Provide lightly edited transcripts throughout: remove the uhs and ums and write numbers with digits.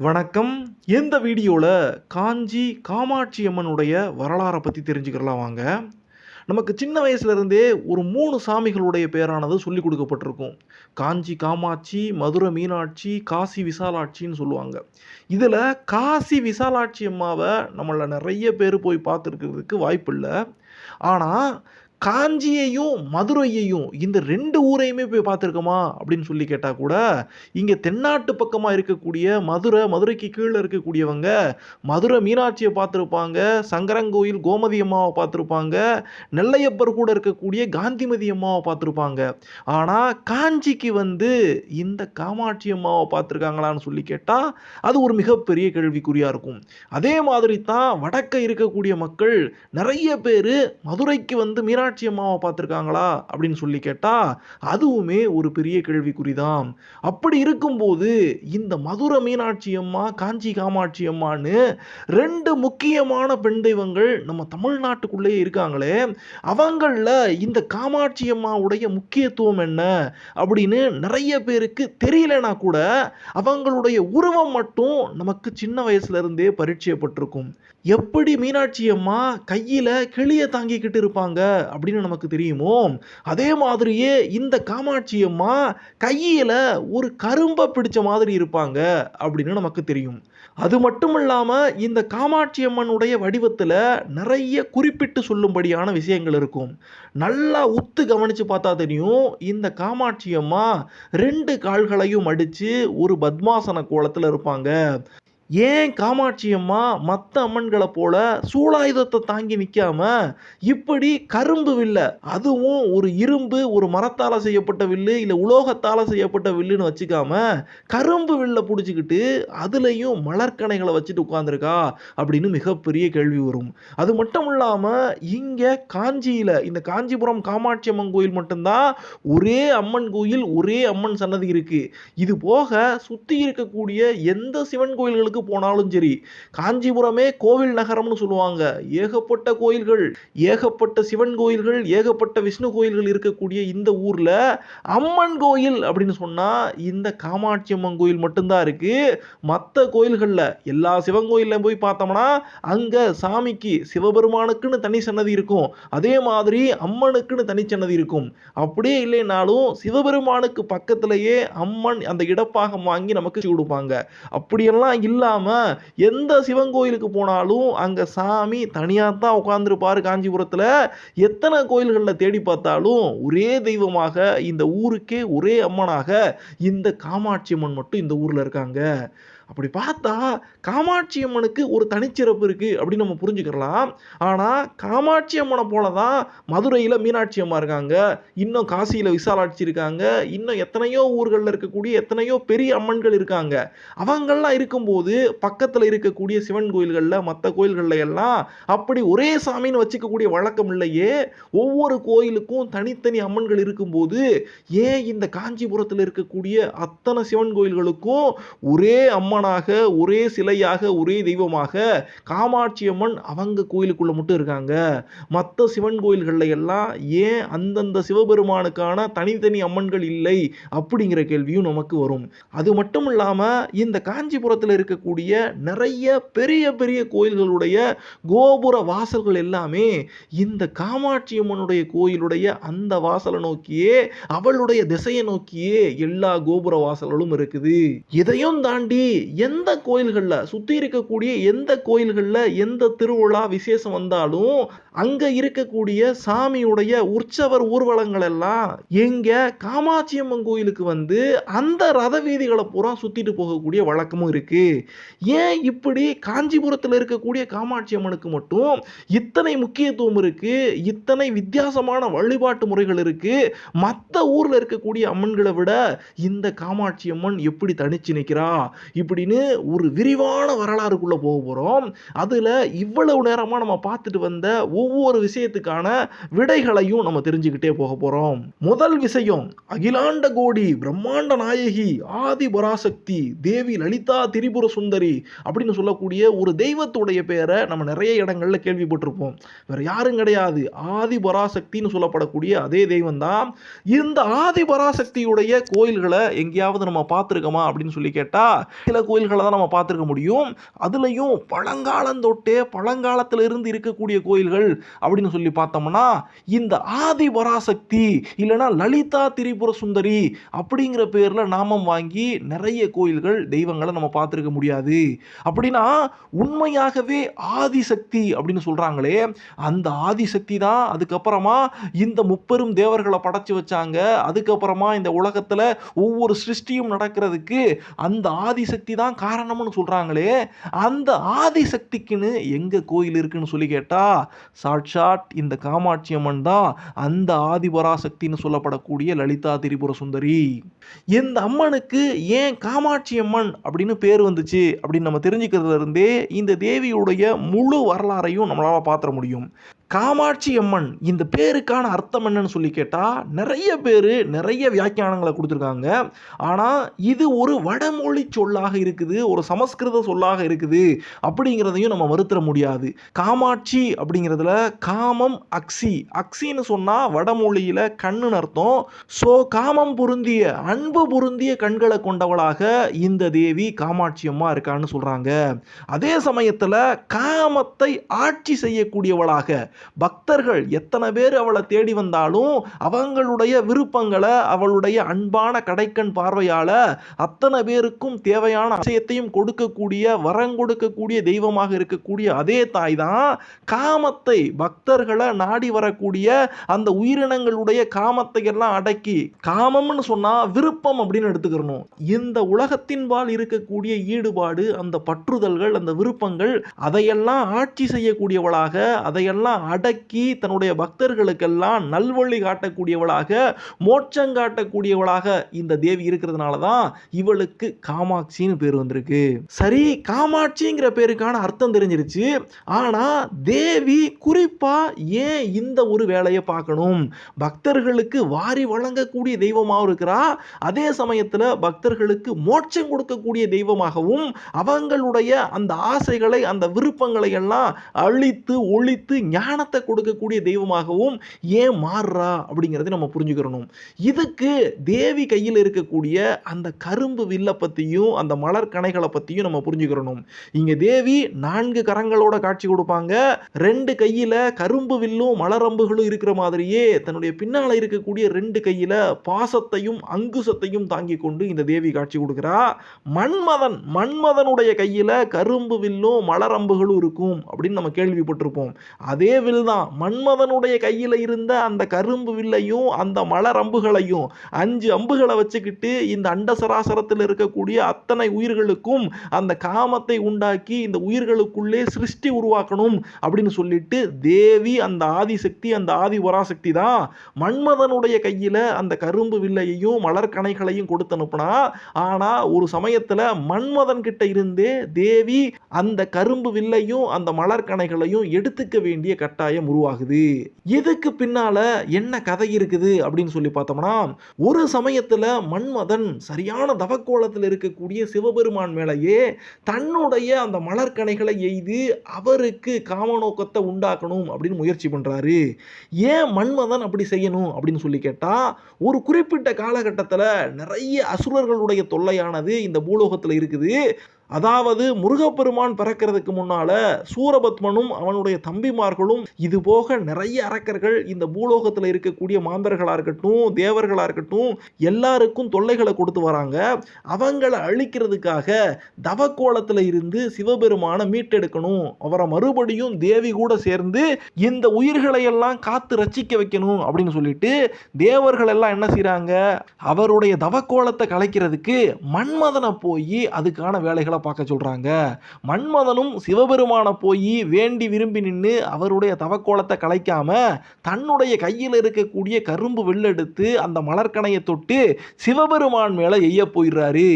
வணக்கம். இந்த வீடியோல காஞ்சி காமாட்சி அம்மனுடைய வரலாற பத்தி தெரிஞ்சுக்கலாம் வாங்க. நமக்கு சின்ன வயசுல இருந்தே ஒரு 3 சாமிகளுடைய பேரானது சொல்லிக் குடுக்கப்பட்டிருக்கும். காஞ்சி காமாட்சி, மதுரை மீனாட்சி, காசி விசாலாட்சின்னு சொல்லுவாங்க. இதுல காசி விசாலாட்சி அம்மாவ நம்மள நெறைய பேரு போய் பார்த்துருக்கிறதுக்கு வாய்ப்பில்ல. ஆனா, காஞ்சியையும், மதுரையையும் இந்த 2 ஊரையுமே போய் பார்த்துருக்கோமா? அப்படின்னு சொல்லி கேட்டா கூட, இங்க தென்னாட்டு பக்கமா இருக்கக்கூடிய மதுரைக்கு கீழ இருக்கக்கூடியவங்க, மதுரை மீனாட்சிய பார்த்துருப்பாங்க, சங்கரன்கோயில் கோமதி அம்மாவ பார்த்துருப்பாங்க, நெல்லையப்பர் கூட இருக்கக்கூடிய காந்திமதி அம்மாவ பார்த்துருப்பாங்க. ஆனா, காஞ்சிக்கு வந்து இந்த காமாட்சி அம்மாவ பார்த்துருக்காங்களான்னு சொல்லி கேட்டா, அது ஒரு மிகப்பெரிய கேள்விக்குறியா இருக்கும். அதே மாதிரி தான் வடக்க இருக்கக்கூடிய மக்கள் நெறைய பேரு மதுரைக்கு வந்து மீனாட்சி அம்மாவை பார்த்துருக்காங்களா அப்படின்னு சொல்லி கேட்டா அதுவுமே ஒரு பெரிய கேள்விக்குறிதான். அப்படி இருக்கும்போது இந்த மதுரை மீனாட்சி அம்மா, காஞ்சி காமாட்சி அம்மான்னு 2 முக்கியமான பெண் தெய்வங்கள் நம்ம தமிழ்நாட்டுக்குள்ளேயே இருக்காங்களே, அவங்கள இந்த காமாட்சி அம்மாவுடைய முக்கியத்துவம் என்ன அப்படின்னு நிறைய பேருக்கு தெரியலனா கூட அவங்களுடைய உருவம் மட்டும் நமக்கு சின்ன வயசுல இருந்தே பரிச்சயப்பட்டிருக்கும். எப்படி மீனாட்சி அம்மா கையில கிளிய தாங்கிக்கிட்டு இருப்பாங்க அப்படின்னு நமக்கு தெரியுமோ, அதே மாதிரியே இந்த காமாட்சி அம்மா கையில ஒரு கரும்ப பிடிச்ச மாதிரி இருப்பாங்க அப்படின்னு நமக்கு தெரியும். அது மட்டும் இல்லாம இந்த காமாட்சி அம்மனுடைய வடிவத்துல நிறைய குறிப்பிட்டு சொல்லும்படியான விஷயங்கள் இருக்கும். நல்லா உத்து கவனிச்சு பார்த்தா தெரியும், இந்த காமாட்சி அம்மா 2 கால்களையும் மடிச்சு ஒரு பத்மாசன கோலத்துல இருப்பாங்க. ஏன் காமாட்சி அம்மா மற்ற அம்மன்களை போல சூலாயுதத்தை தாங்கி நிற்காம இப்படி கரும்பு வில்ல, அதுவும் ஒரு இரும்பு ஒரு மரத்தால் செய்யப்பட்ட வில்லு இல்லை உலோகத்தால் செய்யப்பட்ட வில்லுன்னு வச்சுக்காம கரும்பு வில்ல பிடிச்சிக்கிட்டு அதுலேயும் மலர்கணைகளை வச்சுட்டு உட்காந்துருக்கா அப்படின்னு மிகப்பெரிய கேள்வி வரும். அது மட்டும் இல்லாமல் இங்கே காஞ்சியில் இந்த காஞ்சிபுரம் காமாட்சி அம்மன் கோயில் மட்டும்தான் ஒரே அம்மன் கோயில், ஒரே அம்மன் சன்னதி இருக்கு. இது போக சுற்றி இருக்கக்கூடிய எந்த சிவன் கோயில்களுக்கு போனாலும் சரி, காஞ்சிபுரமே கோவில் நகரம்னு சொல்லுவாங்க. ஏகப்பட்ட கோயில்கள், ஏகப்பட்ட சிவன் கோயில்கள், ஏகப்பட்ட விஷ்ணு கோயில்கள் இருக்கக்கூடிய இந்த ஊர்ல அம்மன் கோயில் அப்படின்னு சொன்னா இந்த காமாட்சி அம்மன் கோயில் மட்டும்தான் இருக்கு. மற்ற கோயில்கள்ல எல்லா சிவன் கோயில்ல போய் பார்த்தோம்னா அங்க சாமிக்கு சிவபெருமானுக்குன்னு தனி சன்னதி இருக்கும், அதே மாதிரி அம்மனுக்குன்னு தனி சன்னதி இருக்கும். அப்படியே இல்லைனாலும் சிவபெருமானுக்கு பக்கத்திலேயே அம்மன் அந்த இடப்பாகம் வாங்கி நமக்கு கொடுப்பாங்க. அப்படியெல்லாம் இல்ல எந்த சிவன் கோயிலுக்கு போனாலும் அங்க சாமி தனியா தான் உட்கார்ந்திருப்பாரு. காஞ்சிபுரத்துல எத்தனை கோயில்கள்ல தேடி பார்த்தாலும் ஒரே தெய்வமாக இந்த ஊருக்கே ஒரே அம்மனாக இந்த காமாட்சி அம்மன் மட்டும் இந்த ஊர்ல இருக்காங்க. அப்படி பார்த்தா காமாட்சி அம்மனுக்கு ஒரு தனிச்சிறப்பு இருக்கு அப்படின்னு நம்ம புரிஞ்சுக்கலாம். ஆனா காமாட்சி அம்மனை போலதான் மதுரையில மீனாட்சி அம்மா இருக்காங்க, இன்னும் காசியில விசாலாட்சி இருக்காங்க, இன்னும் எத்தனையோ ஊர்களில் இருக்கக்கூடிய எத்தனையோ பெரிய அம்மன்கள் இருக்காங்க. அவங்கெல்லாம் இருக்கும்போது பக்கத்துல இருக்கக்கூடிய சிவன் கோயில்கள்ல மற்ற கோயில்கள்ல எல்லாம் அப்படி ஒரே சாமின்னு வச்சுக்கக்கூடிய வழக்கம் இல்லையே. ஒவ்வொரு கோயிலுக்கும் தனித்தனி அம்மன்கள் இருக்கும்போது ஏன் இந்த காஞ்சிபுரத்தில் இருக்கக்கூடிய அத்தனை சிவன் கோயில்களுக்கும் ஒரே அம்மன் ஒரே சிலையாக ஒரே தெய்வமாக காமாட்சி அம்மன் அவங்க கோயிலுக்குள்ள மட்டும் இருக்காங்க? மற்ற சிவன் கோயில்கள்ல எல்லாம் ஏன் அந்தந்த சிவபெருமானுக்கான தனித்தனி அம்மன்கள் இல்லை அப்படிங்கிற கேள்வியும் நமக்கு வரும். அது மட்டும் இல்லாம இந்த காஞ்சிபுரத்தில் இருக்கக்கூடிய நிறைய பெரிய பெரிய கோயில்களுடைய கோபுர வாசல்கள் எல்லாமே இந்த காமாட்சி அம்மனுடைய கோயிலுடைய அந்த வாசலை நோக்கியே, அவளுடைய திசையை நோக்கியே எல்லா கோபுர வாசல்களும் இருக்குது. இதையும் தாண்டி எந்த கோயில்கள்ல சுத்தி இருக்கக்கூடிய எந்த கோயில்கள்ல எந்த திருவிழா விசேஷம் வந்தாலும் அங்க இருக்கக்கூடிய சாமியுடைய உற்சவர் ஊர்வலங்கள் எல்லாம் எங்க காமாட்சி அம்மன் கோயிலுக்கு வந்து அந்த ரத வீதிகளை பூரா சுத்திட்டு போகக்கூடிய வழக்கமும் இருக்கு. ஏன் இப்படி காஞ்சிபுரத்தில் இருக்கக்கூடிய காமாட்சி அம்மனுக்கு மட்டும் இத்தனை முக்கியத்துவம் இருக்கு, இத்தனை வித்தியாசமான வழிபாட்டு முறைகள் இருக்கு, மற்ற ஊர்ல இருக்கக்கூடிய அம்மன்களை விட இந்த காமாட்சி அம்மன் எப்படி தனிச்சு நிற்கிறா இப்படின்னு ஒரு விரிவான வரலாறுக்குள்ள போக போறோம். அதுல இவ்வளவு நேரமா நம்ம பார்த்துட்டு வந்த ஒவ்வொரு விஷயத்துக்கான விடைகளையும் நம்ம தெரிஞ்சுக்கிட்டே போக போறோம். முதல் விஷயம், அகிலாண்ட கோடி பிரம்மாண்ட நாயகி ஆதி பராசக்தி தேவி லலிதா திரிபுர சுந்தரி அப்படின்னு சொல்லக்கூடிய ஒரு தெய்வத்துடைய பெயரை நம்ம நிறைய இடங்கள்ல கேள்விப்பட்டிருப்போம். வேற யாரும் கிடையாது, ஆதி பராசக்தின்னு சொல்லப்படக்கூடிய அதே தெய்வம் தான். இந்த ஆதி பராசக்தியுடைய கோயில்களை எங்கேயாவது நம்ம பார்த்துருக்கோமா அப்படின்னு சொல்லி கேட்டா சில சில கோயில்களை தான் நம்ம பார்த்துருக்க முடியும். அதுலேயும் பழங்காலந்தொட்டே பழங்காலத்தில் இருந்து இருக்கக்கூடிய கோயில்கள் அப்படின்னு சொல்லி பார்த்தோம்னா இந்த ஆதி பராசக்தி இல்லைன்னா லலிதா திரிபுர சுந்தரி அப்படிங்கிற பேரில் நாமம் வாங்கி நிறைய கோயில்கள் தெய்வங்களை நம்ம பார்த்துருக்க முடியாது. அப்படின்னா உண்மையாகவே ஆதிசக்தி அப்படின்னு சொல்கிறாங்களே அந்த ஆதிசக்தி தான் அதுக்கப்புறமா இந்த முப்பெரும் தேவர்களை படைச்சு வச்சாங்க. அதுக்கப்புறமா இந்த உலகத்தில் ஒவ்வொரு சிருஷ்டியும் நடக்கிறதுக்கு அந்த ஆதிசக்தி தான் காரணம்னு சொல்கிறாங்களே அந்த ஆதிசக்திக்குன்னு எங்கே கோயில் இருக்குன்னு சொல்லி கேட்டால் சாட்சாட் இந்த காமாட்சி அம்மன் தான் அந்த ஆதிபராசக்தின்னு சொல்லப்படக்கூடிய லலிதா திரிபுர சுந்தரி. இந்த அம்மனுக்கு ஏன் காமாட்சி அம்மன் அப்படின்னு பேர் வந்துச்சு அப்படின்னு நம்ம தெரிஞ்சுக்கிறதுல இருந்தே இந்த தேவியுடைய முழு வரலாறையும் நம்மளால பார்த்துட முடியும். காமாட்சி அம்மன் இந்த பேருக்கான அர்த்தம் என்னன்னு சொல்லி கேட்டால் நிறைய பேர் நிறைய வியாக்கியானங்களை கொடுத்துருக்காங்க. ஆனால் இது ஒரு வடமொழி சொல்லாக இருக்குது, ஒரு சமஸ்கிருத சொல்லாக இருக்குது அப்படிங்கிறதையும் நம்ம மறுத்துட முடியாது. காமாட்சி அப்படிங்கிறதுல காமம் அக்சி, அக்சின்னு சொன்னால் வடமொழியில் கண்ணுன்னு அர்த்தம். ஸோ காமம் பொருந்திய அன்பு பொருந்திய கண்களை கொண்டவளாக இந்த தேவி காமாட்சி அம்மா இருக்கான்னு சொல்கிறாங்க. அதே சமயத்தில் காமத்தை ஆட்சி செய்யக்கூடியவளாக பக்தர்கள் எத்தனை பேர் அவளை தேடி வந்தாலும் அவங்களுடைய விருப்பங்களை அவளுடைய அன்பான கடைக்கண் பார்வையால அத்தனை பேருக்கும் தேவையான விஷயத்தையும் கொடுக்கக்கூடிய வரம் கொடுக்கக்கூடிய தெய்வமாக இருக்கக்கூடிய அதே தாய் தான் காமத்தை பக்தர்களை நாடி வரக்கூடிய அந்த உயிரினங்களுடைய காமத்தை எல்லாம் அடக்கி, காமம்னு சொன்னா விருப்பம் அப்படின்னு எடுத்துக்கிறணும். இந்த உலகத்தின்பால் இருக்கக்கூடிய ஈடுபாடு, அந்த பற்றுதல்கள், அந்த விருப்பங்கள் அதையெல்லாம் ஆட்சி செய்யக்கூடியவளாக, அதையெல்லாம் அடக்கி தன்னுடைய பக்தர்களுக்கெல்லாம் நல்வழி காட்டக்கூடியவளாக, மோட்சம் காட்டக்கூடியவளாக இந்த தேவி இருக்கிறதுனால தான் இவளுக்கு காமாட்சின்னு பேர் வந்திருக்கு. சரி, காமாட்சிங்கிற பேருக்கான அர்த்தம் தெரிஞ்சிருச்சு. ஆனா தேவி குறிப்பா ஏன் இந்த ஒரு வேலையை பார்க்கணும்? பக்தர்களுக்கு வாரி வழங்கக்கூடிய தெய்வமாகவும் இருக்கிறா, அதே சமயத்தில் பக்தர்களுக்கு மோட்சம் கொடுக்கக்கூடிய தெய்வமாகவும் அவங்களுடைய அந்த ஆசைகளை அந்த விருப்பங்களை எல்லாம் அழித்து ஒழித்து ஞானத்தை கொடுக்கக்கூடிய தெய்வமாகவும் ஏன் மாறுறா அப்படிங்கிறத நம்ம புரிஞ்சுக்கிறணும். இதுக்கு தேவி கையில் இருக்கக்கூடிய அந்த கரும்பு வில்லை பற்றியும் அந்த மலர் கணைகளை பற்றியும் நம்ம புரிஞ்சுக்கிறணும். இங்கே தேவி 4 கரங்களோட காட்சி கொடுப்பாங்க. 2 கையில் கரும்பு வில்லும் மலரம்புகளும் இருக்கிற மாதிரியே தன்னுடைய பின்னால் இருக்கக்கூடிய 2 கையில் பாசத்தையும் அங்குசத்தையும் தாங்கி கொண்டு இந்த தேவி காட்சி கொடுக்கிறா. மன்மதனுடைய கையில் கரும்பு வில்லும் மலரம்புகளும் இருக்கும் அப்படின்னு நம்ம கேள்விப்பட்டிருப்போம். அதே வில் தான் மன்மதனுடைய கையில் இருந்த அந்த கரும்பு வில்லையும் அந்த மலர் அம்புகளையும் 5 அம்புகளை வச்சுக்கிட்டு இந்த அண்டசராசரத்தில் இருக்கக்கூடிய அத்தனை உயிர்களுக்கும் அந்த காமத்தை உண்டாக்கி இந்த உயிர்களுக்குள்ளே சிருஷ்டி உருவாக்கணும் அப்படின்னு சொல்லிட்டு தேவி அந்த ஆதிசக்தி, அந்த ஆதி பராசக்தி தான் மன்மதனுடைய கையில் அந்த கரும்பு வில்லையையும் மலர் கணைகளையும் கொடுத்து அனுப்புனா. ஆனா ஒரு சமயத்தில் மன்மதன் கிட்ட இருந்தே தேவி அந்த கரும்பு வில்லையும் அந்த மலர் கணைகளையும் எடுத்துக்க வேண்டிய கட்டாயம் உருவாகுது. இதுக்கு பின்னால என்ன கதை இருக்குது அப்படின்னு சொல்லி பார்த்தோம்னா, ஒரு சமயத்துல மன்மதன் சரியான தவக்கோலத்தில் இருக்கக்கூடிய சிவபெருமான் மேலேயே தன்னுடைய அந்த மலர்கணைகளை எய்து அவருக்கு காம நோக்கத்தை உண்டாக்கணும் அப்படின்னு முயற்சி பண்றாரு. ஏன் மன்மதன் அப்படி செய்யணும் அப்படின்னு சொல்லி கேட்டா, ஒரு குறிப்பிட்ட காலகட்டத்தில் நிறைய அசுரர்களுடைய தொல்லையானது இந்த பூலோகத்தில் இருக்குது. அதாவது முருகப்பெருமான் பிறக்கிறதுக்கு முன்னால சூரபத்மனும் அவனுடைய தம்பிமார்களும் இது போக நிறைய அரக்கர்கள் இந்த பூலோகத்தில் இருக்கக்கூடிய மாந்தர்களா இருக்கட்டும் தேவர்களா இருக்கட்டும் எல்லாருக்கும் தொல்லைகளை கொடுத்து வராங்க. அவங்களை அழிக்கிறதுக்காக தவக்கோலத்தில் இருந்து சிவபெருமானை மீட்டெடுக்கணும், அவரை மறுபடியும் தேவி கூட சேர்ந்து இந்த உயிர்களை எல்லாம் காத்து ரட்சிக்க வைக்கணும் அப்படின்னு சொல்லிட்டு தேவர்கள் எல்லாம் என்ன செய்யறாங்க, அவருடைய தவக்கோலத்தை கலைக்கிறதுக்கு மன்மதனை போய் அதுக்கான வேலைகளை பார்க்க சொல்றாங்க. மன்மதனும் சிவபெருமான போய் வேண்டி விரும்பி நின்று அவருடைய தவக்கோலத்தை கலைக்காம தன்னுடைய கையில் இருக்கக்கூடிய கரும்பு வெள்ளெடுத்து அந்த மலர்கணையை தொட்டு சிவபெருமான் மேல எய்ய போயிடுறாரு.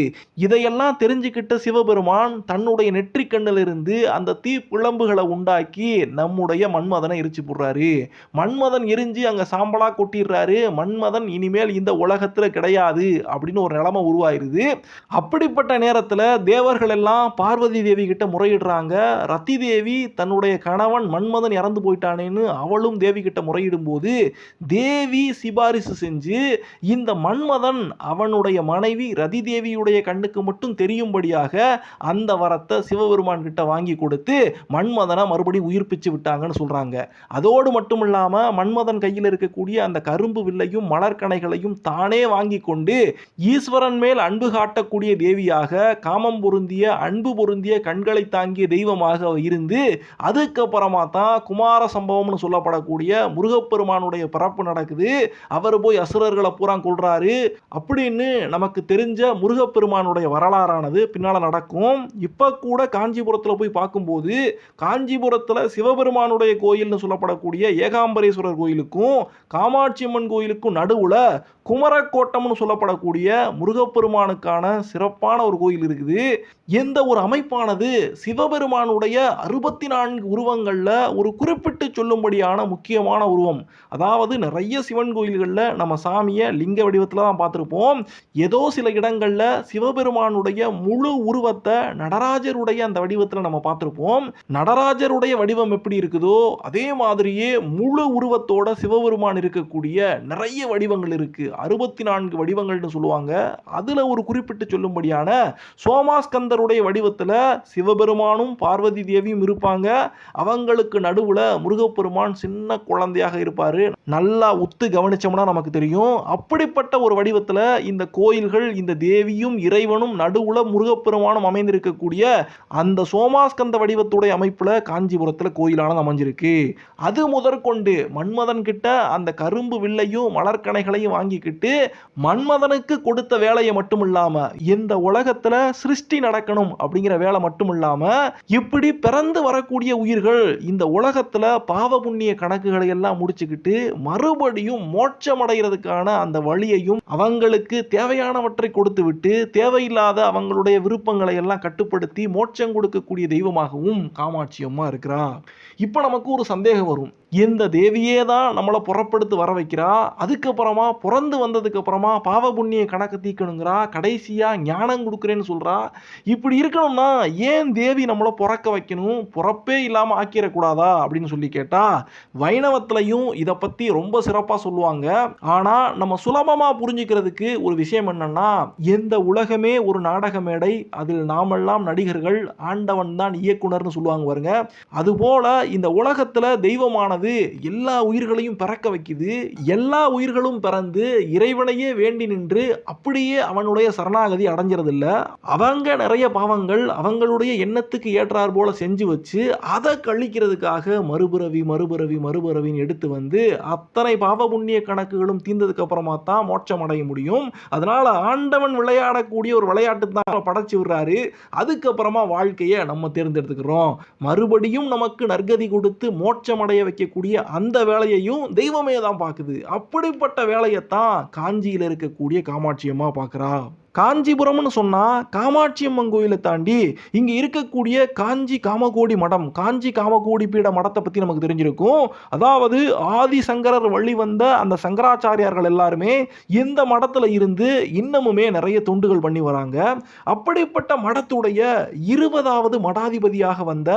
இதையெல்லாம் தெரிஞ்சுக்கிட்ட சிவபெருமான் தன்னுடைய நெற்றிக்கண்ணில் இருந்து அந்த தீ பிளம்புகளை உண்டாக்கி நம்முடைய மன்மதனை எரிச்சு போடுறாரு. மன்மதன் எரிஞ்சு அங்க சாம்பலா கொட்டிடுறாரு. மன்மதன் இனிமேல் இந்த உலகத்துல கிடையாது அப்படின்னு ஒரு நிலைமை உருவாயிருது. அப்படிப்பட்ட நேரத்தில் தேவர்கள் எல்லாம் பார்வதி தேவி கிட்ட முறையிடுறாங்க. ரத்தி தேவி தன்னுடைய கணவன் மன்மதன் இறந்து போயிட்டானேன்னு அவளும் தேவி கிட்ட முறையிடும் போது தேவி சிபாரிசு செஞ்சு இந்த மன்மதன் அவனுடைய மனைவி ரதி தேவியுடைய கண்ணுக்கு மட்டும் தெரியும்படியாக அந்த வரத்தை சிவபெருமான் கிட்ட வாங்கி கொடுத்து மன்மதனை மறுபடியும் உயிர்ப்பிச்சு விட்டாங்கன்னு சொல்றாங்க. அதோடு மட்டும் இல்லாம மன்மதன் கையில் இருக்கக்கூடிய அந்த கரும்பு வில்லையும் மலர்கணைகளையும் தானே வாங்கி கொண்டு ஈஸ்வரன் மேல் அன்பு காட்டக்கூடிய தேவியாக காமம் பொருந்திய அன்பு பொருந்திய கண்களை தாங்கிய தெய்வமாக இருந்து அதுக்கப்புறமா தான் குமார சம்பவம்னு சொல்லப்படக்கூடிய முருகப்பெருமானுடைய பிறப்பு நடக்குது. அவர் போய் அசுரர்களை பூரா கொள்றாரு அப்படின்னு நமக்கு தெரிஞ்ச முருகப்பெருமானுடைய வரலாறானது பின்னால நடக்கும். இப்ப கூட காஞ்சிபுரத்தில் போய் பார்க்கும்போது காஞ்சிபுரத்தில் சிவபெருமானுடைய கோயில்னு சொல்லப்படக்கூடிய ஏகாம்பரேஸ்வரர் கோயிலுக்கும் காமாட்சி அம்மன் கோயிலுக்கும் நடுவுல குமரக்கோட்டம்னு சொல்லப்படக்கூடிய முருகப்பெருமானுக்கான சிறப்பான ஒரு கோயில் இருக்குது. எந்த ஒரு அமைப்பானது சிவபெருமானுடைய 64 உருவங்கள்ல ஒரு குறிப்பிட்டு சொல்லும்படியான முக்கியமான உருவம். அதாவது நிறைய சிவன் கோயில்களில் நம்ம சாமியை லிங்க வடிவத்தில் தான் பார்த்துருப்போம். ஏதோ சில இடங்களில் சிவபெருமானுடைய முழு உருவத்தை நடராஜருடைய அந்த வடிவத்தில் நம்ம பார்த்துருப்போம். நடராஜருடைய வடிவம் எப்படி இருக்குதோ அதே மாதிரியே முழு உருவத்தோட சிவபெருமான் இருக்கக்கூடிய நிறைய வடிவங்கள் இருக்கு. 64 வடிவங்கள்னு சொல்லுவாங்க. அதுல ஒரு குறிப்பிட்டு சொல்லும்படியான சோமாஸ்கந்தருடைய வடிவத்துல சிவபெருமானும் பார்வதி தேவியும் இருப்பாங்க. அவங்களுக்கு நடுவுல முருகப்பெருமான் சின்ன குழந்தையாக இருப்பாரு. நல்லா உத்து கவனிச்சோம்னா நமக்கு தெரியும். அப்படிப்பட்ட ஒரு வடிவத்துல இந்த கோயில்கள் இந்த தேவியும் இறைவனும் நடுவுல முருகப்பெருமானும் அமைந்திருக்கக்கூடிய அந்த சோமாஸ்கந்த வடிவத்துடைய அமைப்புல காஞ்சிபுரத்துல கோயிலானது அமைஞ்சிருக்கு. அது முதற்கொண்டு மன்மதன் கிட்ட அந்த கரும்பு வில்லையும் மலர்கணைகளையும் வாங்கிக்கிட்டு மன்மதனுக்கு கொடுத்த வேலையை மட்டும் இல்லாம இந்த உலகத்துல சிருஷ்டி நடக்கணும் அப்படிங்கிற வேலை மட்டும் இல்லாம இப்படி பிறந்து வரக்கூடிய உயிர்கள் இந்த உலகத்துல பாவ புண்ணிய கணக்குகளை எல்லாம் முடிச்சுக்கிட்டு மறுபடியும் மோட்சம் அடைகிறதுக்கான அந்த வழியையும் அவங்களுக்கு தேவையானவற்றை கொடுத்து விட்டு தேவையில்லாத அவங்களுடைய விருப்பங்களை எல்லாம் கட்டுப்படுத்தி மோட்சம் கொடுக்கக்கூடிய தெய்வமாகவும் காமாட்சி அம்மா இருக்கிறா. இப்ப நமக்கு ஒரு சந்தேகம் வரும். இந்த தேவியே தான் நம்மளை புறப்படுத்து வர வைக்கிறா, அதுக்கப்புறமா பிறந்து வந்ததுக்கு அப்புறமா பாவ புண்ணிய கணக்கு தீக்கணுங்கிறா, கடைசியா ஞானம் கொடுக்குறேன்னு சொல்றா. இப்படி இருக்கணும்னா ஏன் தேவி நம்மளை பிறக்க வைக்கணும், பிறப்பே இல்லாம ஆக்கிடக்கூடாதா அப்படின்னு சொல்லி கேட்டா வைணவத்திலையும் இதை பத்தி ரொம்ப சிறப்பா சொல்லுவாங்க. ஆனா நம்ம சுலபமா புரிஞ்சுக்கிறதுக்கு ஒரு விஷயம் என்னன்னா, எந்த உலகமே ஒரு நாடக மேடை, அதில் நாமெல்லாம் நடிகர்கள், ஆண்டவன் தான் இயக்குனர்னு சொல்லுவாங்க பாருங்க. அதுபோல இந்த உலகத்துல தெய்வமானது எல்லா உயிர்களையும் பிறக்க வைக்குது. எல்லா உயிர்களும் பிறந்து இறைவனையே வேண்டி நின்று அப்படியே அவனுடைய சரணாகதி அடைஞ்சிறது இல்ல. அவங்க நிறைய பாவங்கள் அவங்களுடைய எண்ணத்துக்கு ஏற்றார் போல செஞ்சு வச்சு அதை கழிக்கிறதுக்காக மறுபிறவி மறுபிறவி மறுபிறவின்னு எடுத்து வந்து அத்தனை பாவ புண்ணிய கணக்குகளும் தீர்ந்ததுக்கு அப்புறமா தான் மோட்சம் அடைய முடியும். அதனால ஆண்டவன் விளையாடக்கூடிய ஒரு விளையாட்டு தான் படைச்சு விடுறாரு. அதுக்கப்புறமா வாழ்க்கையை நம்ம தேர்ந்தெடுத்துக்கிறோம். மறுபடியும் நமக்கு நற்கதி கொடுத்து மோட்சம் அடைய வைக்கக்கூடிய அந்த வேலையையும் தெய்வமே தான் பார்க்குது. அப்படிப்பட்ட வேலையைத்தான் காஞ்சியில் இருக்கக்கூடிய காமாட்சி அம்மா பார்க்குறா. காஞ்சிபுரம்னு சொன்னா காமாட்சி அம்மன் கோயிலை தாண்டி இங்க இருக்கக்கூடிய காஞ்சி காமகோடி மடம், காஞ்சி காமகோடி பீட மடத்தை பத்தி நமக்கு தெரிஞ்சிருக்கும். அதாவது ஆதி சங்கரர் வழி வந்த அந்த சங்கராச்சாரியார்கள் எல்லாருமே இந்த மடத்துல இருந்து இன்னமுமே நிறைய தொண்டுகள் பண்ணி வராங்க. அப்படிப்பட்ட மடத்துடைய 20வது மடாதிபதியாக வந்த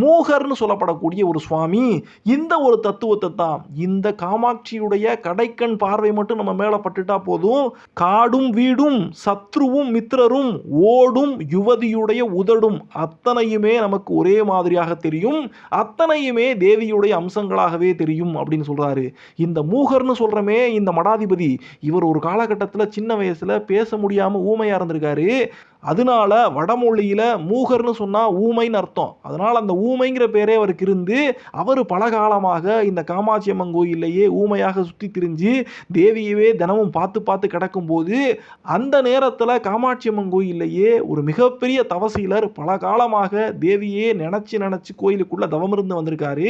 மூகர்னு சொல்லப்படக்கூடிய ஒரு சுவாமி இந்த ஒரு தத்துவத்தை தான், இந்த காமாட்சியுடைய கடைக்கண் பார்வை மட்டும் நம்ம மேல பட்டுட்டா போதும், காடும் வீடும் சத்ருவும் மித்திரரும் ஓடும் யுவதியுடைய உதடும் அத்தனையுமே நமக்கு ஒரே மாதிரியாக தெரியும், அத்தனையுமே தேவியுடைய அம்சங்களாகவே தெரியும் அப்படின்னு சொல்றாரு. இந்த மூகர்னு சொல்றமே இந்த மடாதிபதி, இவர் ஒரு காலகட்டத்தில் சின்ன வயசுல பேச முடியாம ஊமையா இருந்திருக்காரு. அதனால வடமொழியில மூகர்னு சொன்னா ஊமைன்னு அர்த்தம். அதனால அந்த ஊமைங்கிற பேரே அவருக்கு இருந்து அவர் பல காலமாக இந்த காமாட்சி அம்மன் கோயிலேயே ஊமையாக சுற்றி திரிஞ்சு தேவியவே தினமும் பார்த்து பார்த்து கிடக்கும் போது அந்த நேரத்தில் காமாட்சி அம்மன் கோயிலேயே ஒரு மிகப்பெரிய தவசீலர் பல காலமாக தேவியே நினைச்சு கோயிலுக்குள்ள தவம் இருந்து வந்திருக்காரு.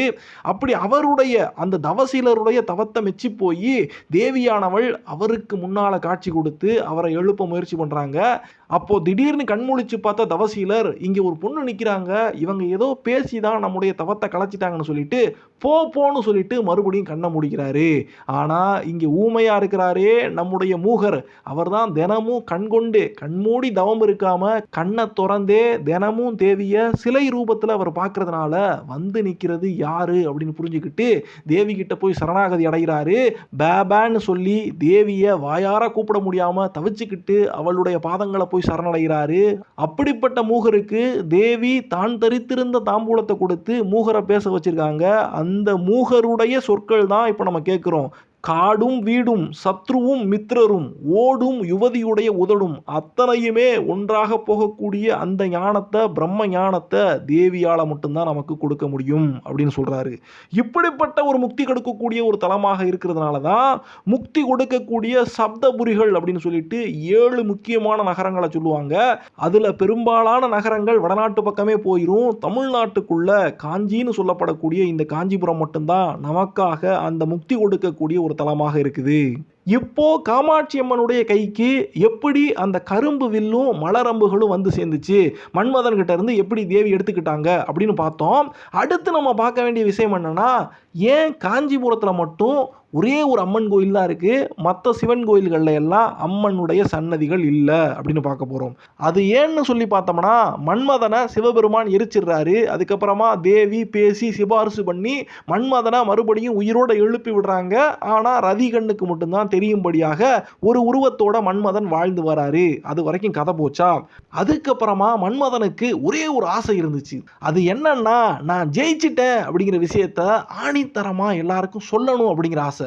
அப்படி அவருடைய அந்த தவசீலருடைய தவத்தை மெச்சி போய் தேவியானவள் அவருக்கு முன்னால காட்சி கொடுத்து அவரை எழுப்ப முயற்சி பண்றாங்க. அப்போ திடீர்னு கண்முழிச்சு பார்த்த தவசீலர், இங்க ஒரு பொண்ணு நிக்கிறாங்க, இவங்க ஏதோ பேசி தான் நம்முடைய தவத்தை கலைச்சிட்டாங்கன்னு சொல்லிட்டு போன்னு சொல்லிட்டு மறுபடியும் கண்ணை மூடிக்கிறாரு. ஆனா இங்க ஊமையா இருக்கிறாரே நம்முடைய மூகர், அவர்தான் தினமும் கண்கொண்டு கண்மூடி தவம் இருக்காம கண்ணை திறந்தே தினமும் தேவிய சிலை ரூபத்துல அவர் பார்க்கறதுனால வந்து நிக்கிறது யாரு அப்படின்னு புரிஞ்சுக்கிட்டு தேவி கிட்ட போய் சரணாகதி அடைகிறாரு. பேபான்னு சொல்லி தேவிய வாயார கூப்பிட முடியாம தவிச்சுக்கிட்டு அவளுடைய பாதங்களை போய் சரணடைகிறாரு. அப்படிப்பட்ட மூகருக்கு தேவி தான் தரித்திருந்த தாம்பூலத்தை கொடுத்து மூகரை பேச வச்சிருக்காங்க. அந்த மூகருடைய சொற்கள் தான் இப்ப நம்ம கேட்கிறோம். காடும் வீடும் சத்ருவும் மித்திரரும் ஓடும் யுவதியுடைய உதடும் அத்தனையுமே ஒன்றாக போகக்கூடிய அந்த ஞானத்தை, பிரம்ம ஞானத்தை தேவியால மட்டும்தான் நமக்கு கொடுக்க முடியும் அப்படின்னு சொல்றாரு. இப்படிப்பட்ட ஒரு முக்தி கொடுக்கக்கூடிய ஒரு தலமாக இருக்கிறதுனால தான் முக்தி கொடுக்கக்கூடிய சப்தபுரிகள் அப்படின்னு சொல்லிட்டு 7 முக்கியமான நகரங்களை சொல்லுவாங்க. அதுல பெரும்பாலான நகரங்கள் வடநாட்டு பக்கமே போயிரும். தமிழ்நாட்டுக்குள்ள காஞ்சின்னு சொல்லப்படக்கூடிய இந்த காஞ்சிபுரம் மட்டும்தான் நமக்காக அந்த முக்தி கொடுக்கக்கூடிய ஒரு தலமாக இருக்குது. இப்போ காமாட்சி அம்மனுடைய கைக்கு எப்படி அந்த கரும்பு வில்லும் மலரம்புகளும் வந்து சேர்ந்துச்சு, மன்மதன் கிட்ட இருந்து எப்படி தேவி எடுத்துக்கிட்டாங்க அப்படின்னு பார்த்தோம். அடுத்து நம்ம பார்க்க வேண்டிய விஷயம் என்னன்னா, ஏன் காஞ்சிபுரத்தில் மட்டும் ஒரே ஒரு அம்மன் கோயில் தான் இருக்கு, மற்ற சிவன் கோயில்கள்ல எல்லாம் அம்மனுடைய சன்னதிகள் இல்லை அப்படின்னு பார்க்க போறோம். அது ஏன்னு சொல்லி பார்த்தோம்னா, மன்மதனை சிவபெருமான் எரிச்சிடுறாரு. அதுக்கப்புறமா தேவி பேசி சிபாரிசு பண்ணி மன்மதனை மறுபடியும் உயிரோட எழுப்பி விடுறாங்க. ஆனா ரதி கண்ணுக்கு மட்டும்தான் தெரியும்படியாக ஒரு உருவத்தோட மன்மதன் வாழ்ந்து வராரு. அது வரைக்கும் கதை போச்சா. அதுக்கப்புறமா மன்மதனுக்கு ஒரே ஒரு ஆசை இருந்துச்சு. அது என்னன்னா, நான் ஜெயிச்சிட்டேன் அப்படிங்கிற விஷயத்த ஆணித்தரமா எல்லாருக்கும் சொல்லணும் அப்படிங்கிற ஆசை.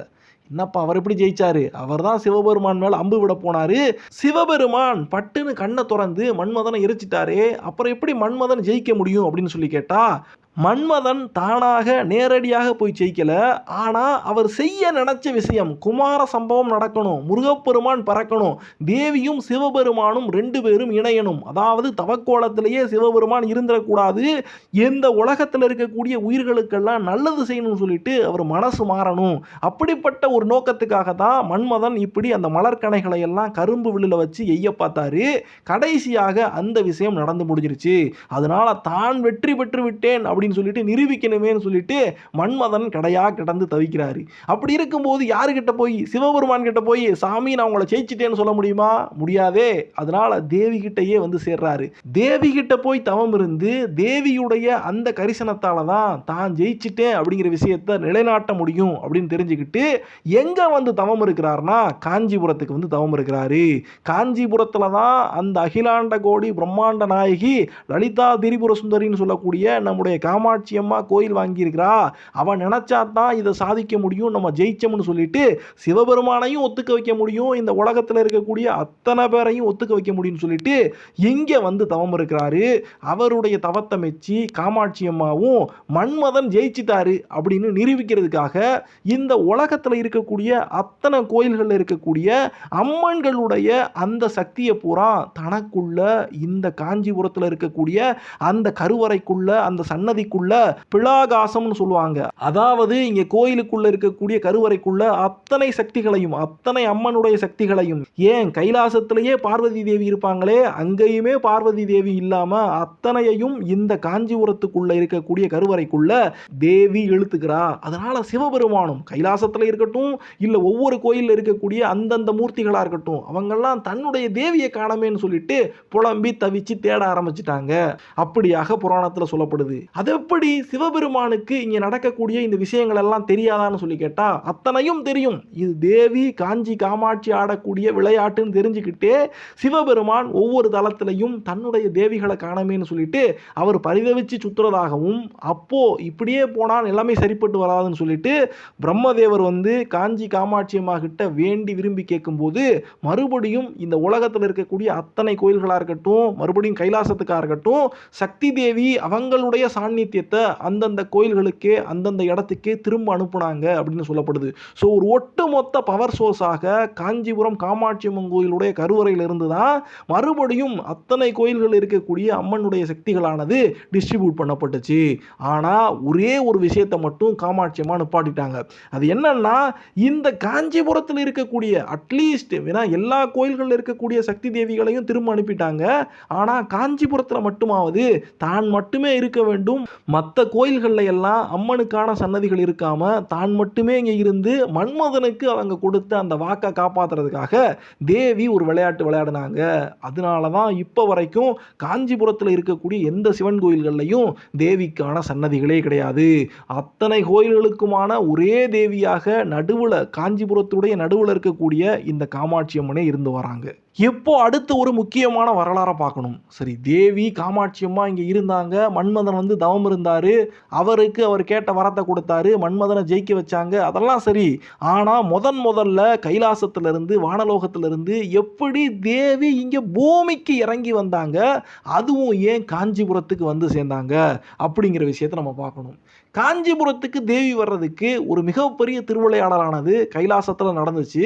என்னப்பா அவர் எப்படி ஜெயிச்சாரு? அவர் தான் சிவபெருமான் மேல அம்பு விட போனாரு. சிவபெருமான் பட்டுன்னு கண்ணை திறந்து மன்மதனை எரிச்சிட்டாரே, அப்புறம் எப்படி மன்மதன் ஜெயிக்க முடியும் அப்படின்னு சொல்லி கேட்டா, மன்மதன் தானாக நேரடியாக போய் ஜெயிக்கல. ஆனா அவர் செய்ய நினைச்ச விஷயம், குமார சம்பவம் நடக்கணும், முருகப்பெருமான் பறக்கணும், தேவியும் சிவபெருமானும் 2 பேரும் இணையணும். அதாவது தவக்கோலத்திலேயே சிவபெருமான் இருந்துடக்கூடாது, எந்த உலகத்தில் இருக்கக்கூடிய உயிர்களுக்கெல்லாம் நல்லது செய்யணும்னு சொல்லிட்டு அவர் மனசு மாறணும். அப்படிப்பட்ட ஒரு நோக்கத்துக்காக தான் மன்மதன் இப்படி அந்த மலர்கணைகளை எல்லாம் கரும்பு வில்லுல வச்சு எய்ய பார்த்தாரு. கடைசியாக அந்த விஷயம் நடந்து முடிஞ்சிருச்சு. அதனால தான் வெற்றி பெற்று விட்டேன் அப்படின்னு சொல்லிட்டு நிரூபிக்கணுமேன்னு சொல்லிட்டு மன்மதன் கடையா கிடந்து தவிக்கிறாரு. அப்படி இருக்கும்போது யாருக்கிட்ட போய், சிவபெருமான் கிட்ட போய் சாமி நான் உங்களை ஜெயிச்சிட்டேன்னு சொல்ல முடியுமா? முடியாதே. அதனால தேவி கிட்டையே வந்து சேர்றாரு. தேவி கிட்ட போய் தவம் இருந்து தேவியுடைய அந்த கரிசனத்தால தான் தான் ஜெயிச்சிட்டேன் அப்படிங்கிற விஷயத்தை நிலைநாட்ட முடியும் அப்படின்னு தெரிஞ்சுக்கிட்டு எங்க வந்து தவம் இருக்கிறார்னா காஞ்சிபுரத்துக்கு வந்து தவம் இருக்கிறாரு. காஞ்சிபுரத்துல தான் அந்த அகிலாண்ட கோடி பிரம்மாண்ட நாயகி லலிதா திரிபுர சுந்தரின்னு சொல்லக்கூடிய நம்முடைய காமாட்சி அம்மா கோயில் வாங்கியிருக்கிறா. அவன் நினைச்சா தான் இதை சாதிக்க முடியும், நம்ம ஜெயிச்சோம்னு சொல்லிட்டு சிவபெருமானையும் ஒத்துக்க வைக்க முடியும், இந்த உலகத்தில் இருக்கக்கூடிய அத்தனை பேரையும் ஒத்துக்க வைக்க முடியும்னு சொல்லிட்டு இங்க வந்து தவம் இருக்கிறாரு. அவருடைய தவத்தை மெச்சி காமாட்சி அம்மாவும் மன்மதன் ஜெயிச்சிட்டாரு அப்படின்னு நிரூபிக்கிறதுக்காக இந்த உலகத்தில் இருக்கக்கூடிய அத்தனை கோயில்களில் இருக்கக்கூடிய அம்மன்களுடைய அந்த சக்தியை பூரா தனக்குள்ள இந்த காஞ்சிபுரத்தில் இருக்கக்கூடிய அந்த கருவறைக்குள்ள அந்த சன்னதிக்குள்ள பிளாகாசம்னு சொல்லுவாங்க. அதாவது இங்க கோயிலுக்குள்ள இருக்கக்கூடிய கருவறைக்குள்ள அத்தனை சக்திகளையும், அத்தனை அம்மனுடைய சக்திகளையும், ஏன் கைலாசத்திலேயே பார்வதி தேவி இருப்பாங்களே, அங்கேயுமே பார்வதி தேவி இல்லாம அத்தனையையும் இந்த காஞ்சிபுரத்துக்குள்ள இருக்கக்கூடிய கருவறைக்குள்ள தேவி இழுத்துக்கிறா. அதனால சிவபெருமானும் கைலாசத்துல இருக்கட்டும், இல்ல ஒவ்வொரு கோயில்ல இருக்கக்கூடிய அந்தந்த மூர்த்திகளா இருக்கட்டும், அவங்கெல்லாம் தன்னுடைய தேவியை காணமேன்னு சொல்லிட்டு புலம்பி தவிச்சு தேட ஆரம்பிச்சிட்டாங்க. அப்படியாக புராணத்துல சொல்லப்படுது. அது எப்படி சிவபெருமானுக்கு இங்க நடக்கக்கூடிய இந்த விஷயங்கள் எல்லாம் தெரியாதான்னு சொல்லி கேட்டா, அத்தனையும் தெரியும். இது தேவி காஞ்சி காமாட்சி ஆடக்கூடிய விளையாட்டுன்னு தெரிஞ்சுக்கிட்டே சிவபெருமான் ஒவ்வொரு தளத்திலையும் தன்னுடைய தேவிகளை காணமேன்னு சொல்லிட்டு அவர் பரிதவிச்சு சுத்துறதாகவும், அப்போ இப்படியே போனால் எல்லாமே சரிப்பட்டு வராதுன்னு சொல்லிட்டு பிரம்மதேவர் வந்து காஞ்சி காமாட்சி அம்மா கிட்ட வேண்டி விரும்பி கேட்கும்போது மறுபடியும் இந்த உலகத்தில் இருக்கக்கூடிய அத்தனை கோயில்களா இருக்கட்டும், மறுபடியும் கைலாசத்துக்காக இருக்கட்டும், சக்தி தேவி அவங்களுடைய சாநித்தியம் சாநித்தியத்தை அந்தந்த கோயில்களுக்கே அந்தந்த இடத்துக்கே திரும்ப அனுப்புனாங்க அப்படின்னு சொல்லப்படுது. ஸோ ஒரு ஒட்டுமொத்த பவர் சோர்ஸாக காஞ்சிபுரம் காமாட்சி அம்மன் கோயிலுடைய கருவறையிலிருந்து தான் மறுபடியும் அத்தனை கோயில்கள் இருக்கக்கூடிய அம்மனுடைய சக்திகளானது டிஸ்ட்ரிபியூட் பண்ணப்பட்டுச்சு. ஆனால் ஒரே ஒரு விஷயத்தை மட்டும் காமாட்சி அம்மா நிப்பாட்டிட்டாங்க. அது என்னன்னா, இந்த காஞ்சிபுரத்தில் இருக்கக்கூடிய அட்லீஸ்ட் எல்லா கோயில்களில் இருக்கக்கூடிய சக்தி தேவிகளையும் திரும்ப அனுப்பிட்டாங்க. ஆனால் காஞ்சிபுரத்தில் மட்டுமாவது தான் மட்டுமே இருக்க வேண்டும், மற்ற கோயில்கள்ல எல்லாம் அம்மனுக்கான சன்னதிகள் இருக்காம தான் மட்டுமே இங்கே இருந்து மன்மதனுக்கு அவங்க கொடுத்த அந்த வாக்கை காப்பாற்றுறதுக்காக தேவி ஒரு விளையாட்டு விளையாடினாங்க. அதனால தான் இப்போ வரைக்கும் காஞ்சிபுரத்தில் இருக்கக்கூடிய எந்த சிவன் கோயில்கள்லையும் தேவிக்கான சன்னதிகளே கிடையாது. அத்தனை கோயில்களுக்குமான ஒரே தேவியாக நடுவில் காஞ்சிபுரத்துடைய நடுவில் இருக்கக்கூடிய இந்த காமாட்சி அம்மனே இருந்து வராங்க. இப்போ அடுத்து ஒரு முக்கியமான வரலாறை பார்க்கணும். சரி, தேவி காமாட்சி அம்மா இங்கே இருந்தாங்க, மன்மதன் வந்து தவம் இருந்தார், அவருக்கு அவர் கேட்ட வரத்தை கொடுத்தாரு, மன்மதனை ஜெயிக்க வச்சாங்க, அதெல்லாம் சரி. ஆனால் முதல்ல கைலாசத்திலிருந்து வானலோகத்திலிருந்து எப்படி தேவி இங்கே பூமிக்கு இறங்கி வந்தாங்க, அதுவும் ஏன் காஞ்சிபுரத்துக்கு வந்து சேர்ந்தாங்க அப்படிங்கிற விஷயத்தை நம்ம பார்க்கணும். காஞ்சிபுரத்துக்கு தேவி வர்றதுக்கு ஒரு மிகப்பெரிய திருவிளையாடலானது கைலாசத்தில் நடந்துச்சு.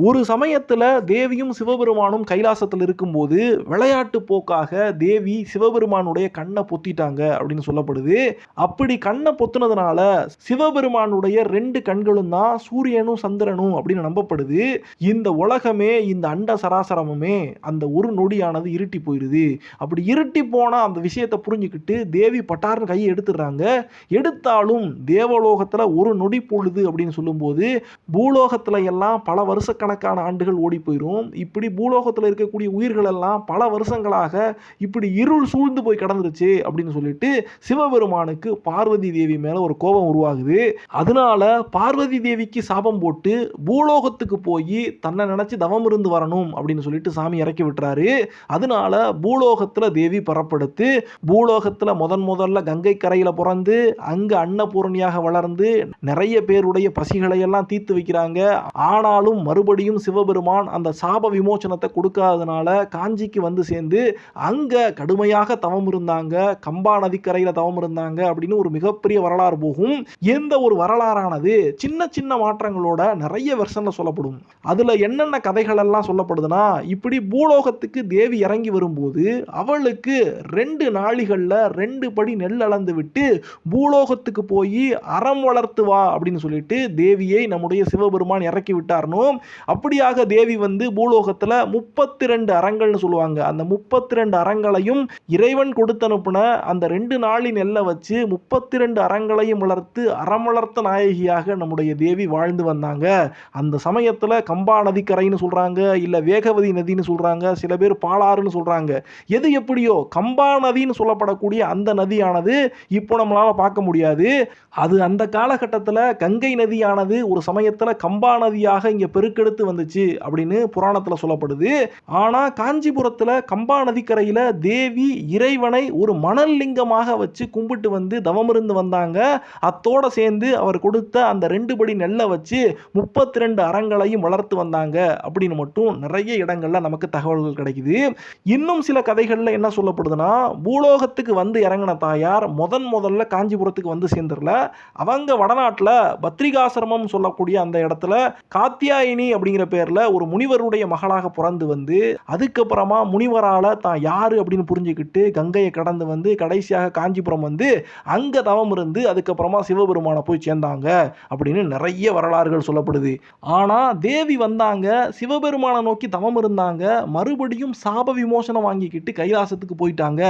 ஒரு சமயத்தில் தேவியும் சிவபெருமானும் கைலாசத்தில் இருக்கும்போது விளையாட்டு போக்காக தேவி சிவபெருமானுடைய கண்ணை பொத்திட்டாங்க அப்படின்னு சொல்லப்படுது. அப்படி கண்ணை பொத்துனதுனால சிவபெருமானுடைய 2 கண்களும் தான் சூரியனும் சந்திரனும் அப்படின்னு நம்பப்படுது. இந்த உலகமே, இந்த அண்ட சராசரமுமே அந்த ஒரு நொடியானது இருட்டி போயிடுது. அப்படி இருட்டி போன அந்த விஷயத்தை புரிஞ்சுக்கிட்டு தேவி பட்டார்னு கையை எடுத்துடுறாங்க. எடுத்தாலும் தேவலோகத்தில் ஒரு நொடி பொழுது அப்படின்னு சொல்லும்போது பூலோகத்தில் எல்லாம் பல வருஷக்கணக்கான ஆண்டுகள் ஓடி போயிடும். இப்படி பூலோகத்தில் இருக்கக்கூடிய உயிர்கள் எல்லாம் பல வருஷங்களாக இப்படி இருள் சூழ்ந்து போய் கடந்துருச்சு அப்படின்னு சொல்லிட்டு சிவபெருமானுக்கு பார்வதி தேவி மேல ஒரு கோபம் உருவாகுது. அதனால பார்வதி தேவிக்கு சாபம் போட்டு பூலோகத்துக்கு போய் தன்னை நினைச்சு தவம் இருந்து வரணும் அப்படின்னு சொல்லிட்டு சாமி இறக்கி விட்டுறாரு. அதனால பூலோகத்தில் தேவி பரப்படுத்து பூலோகத்தில் முதல்ல கங்கை கரையில் பிறந்து அங்க அன்னபூரணியாக வளர்ந்து நிறைய பேருடைய பசிகளை எல்லாம் தீர்த்து வைக்கிறாங்க. ஆனாலும் மறுபடியும் சிவபெருமான் அந்த சாப விமோசனத்தை கொடுக்காதனால காஞ்சிக்கு வந்து சேர்ந்து அங்க கடுமையாக தவம் இருந்தாங்க, கம்பா நதிக்கரையில் தவம் இருந்தாங்க அப்படின்னு ஒரு மிகப்பெரிய வரலாறு போகும். எந்த ஒரு வரலாறானது சின்ன சின்ன மாற்றங்களோட நிறைய வெர்ஷன்ல சொல்லப்படும். அதுல என்னென்ன கதைகள் எல்லாம் சொல்லப்படுதுன்னா, இப்படி பூலோகத்துக்கு தேவி இறங்கி வரும்போது அவளுக்கு 2 நாளிகள்ல 2 படி நெல் அளந்து விட்டு பூலோகத்துக்கு போய் அறம் வளர்த்து வா அப்படின்னு சொல்லிட்டு தேவியை நம்முடைய சிவபெருமான் இறக்கி விட்டார்னோ. அப்படியாக தேவி வந்து பூலோகத்தில் 32 அரங்கள்னு சொல்லுவாங்க. அந்த 32 அரங்களையும் இறைவன் கொடுத்து அனுப்பின அந்த 2 நாளின் நெல்லை வச்சு 32 அரங்களையும் வளர்த்து அறம் வளர்த்த நாயகியாக நம்முடைய தேவி வாழ்ந்து வந்தாங்க. அந்த சமயத்தில் கம்பா நதிக்கரைன்னு சொல்றாங்க, இல்ல வேகவதி நதின்னு சொல்றாங்க, சில பேர் பாலாறுன்னு சொல்றாங்க. எது எப்படியோ கம்பா நதின்னு சொல்லப்படக்கூடிய அந்த நதியானது இப்போ நம்மளால பார்க்க முடியாது. அது அந்த காலகட்டத்தில் கங்கை நதியானது ஒரு சமயத்தில் கம்பா நதியாக இங்கே பெருக்கெடுத்து வந்துச்சு அப்படின்னு புராணத்தில் சொல்லப்படுது. ஆனால் காஞ்சிபுரத்தில் கம்பா நதிக்கரையில் தேவி இறைவனை ஒரு மணல் லிங்கமாக வச்சு கும்பிட்டு வந்து தவமிருந்து வந்தாங்க. அத்தோட சேர்ந்து அவர் கொடுத்த அந்த 2 படி நெல்லை வச்சு 32 அரங்களையும் வளர்த்து வந்தாங்க அப்படின்னு மட்டும் நிறைய இடங்கள்ல நமக்கு தகவல்கள் கிடைக்குது. இன்னும் சில கதைகளில் என்ன சொல்லப்படுதுன்னா, பூலோகத்துக்கு வந்து இறங்கின தாயார் முதல்ல காஞ்சிபுரத்துக்கு வந்து சேர்ந்துடல. அவங்க வடநாட்டில் பத்ரிகாசிரமம் சொல்லக்கூடிய அந்த இடத்துல காத்தியாயினி அப்படிங்கிற பேர்ல ஒரு முனிவருடைய மகளாக பிறந்து வந்து அதுக்கப்புறமா முனிவரால தான் யாரு அப்படின்னு புரிஞ்சுக்கிட்டு கங்கையை கடந்து வந்து கடைசியாக காஞ்சிபுரம் வந்து அங்க தவம் இருந்து அதுக்கப்புறமா சிவபெருமானை போய் சேர்ந்தாங்க அப்படின்னு நிறைய வரலாறுகள் சொல்லப்படுது. ஆனா தேவி வந்தாங்க, சிவபெருமானை நோக்கி தவம் இருந்தாங்க, மறுபடியும் சாப விமோசனம் வாங்கிக்கிட்டு கைலாசத்துக்கு போயிட்டாங்க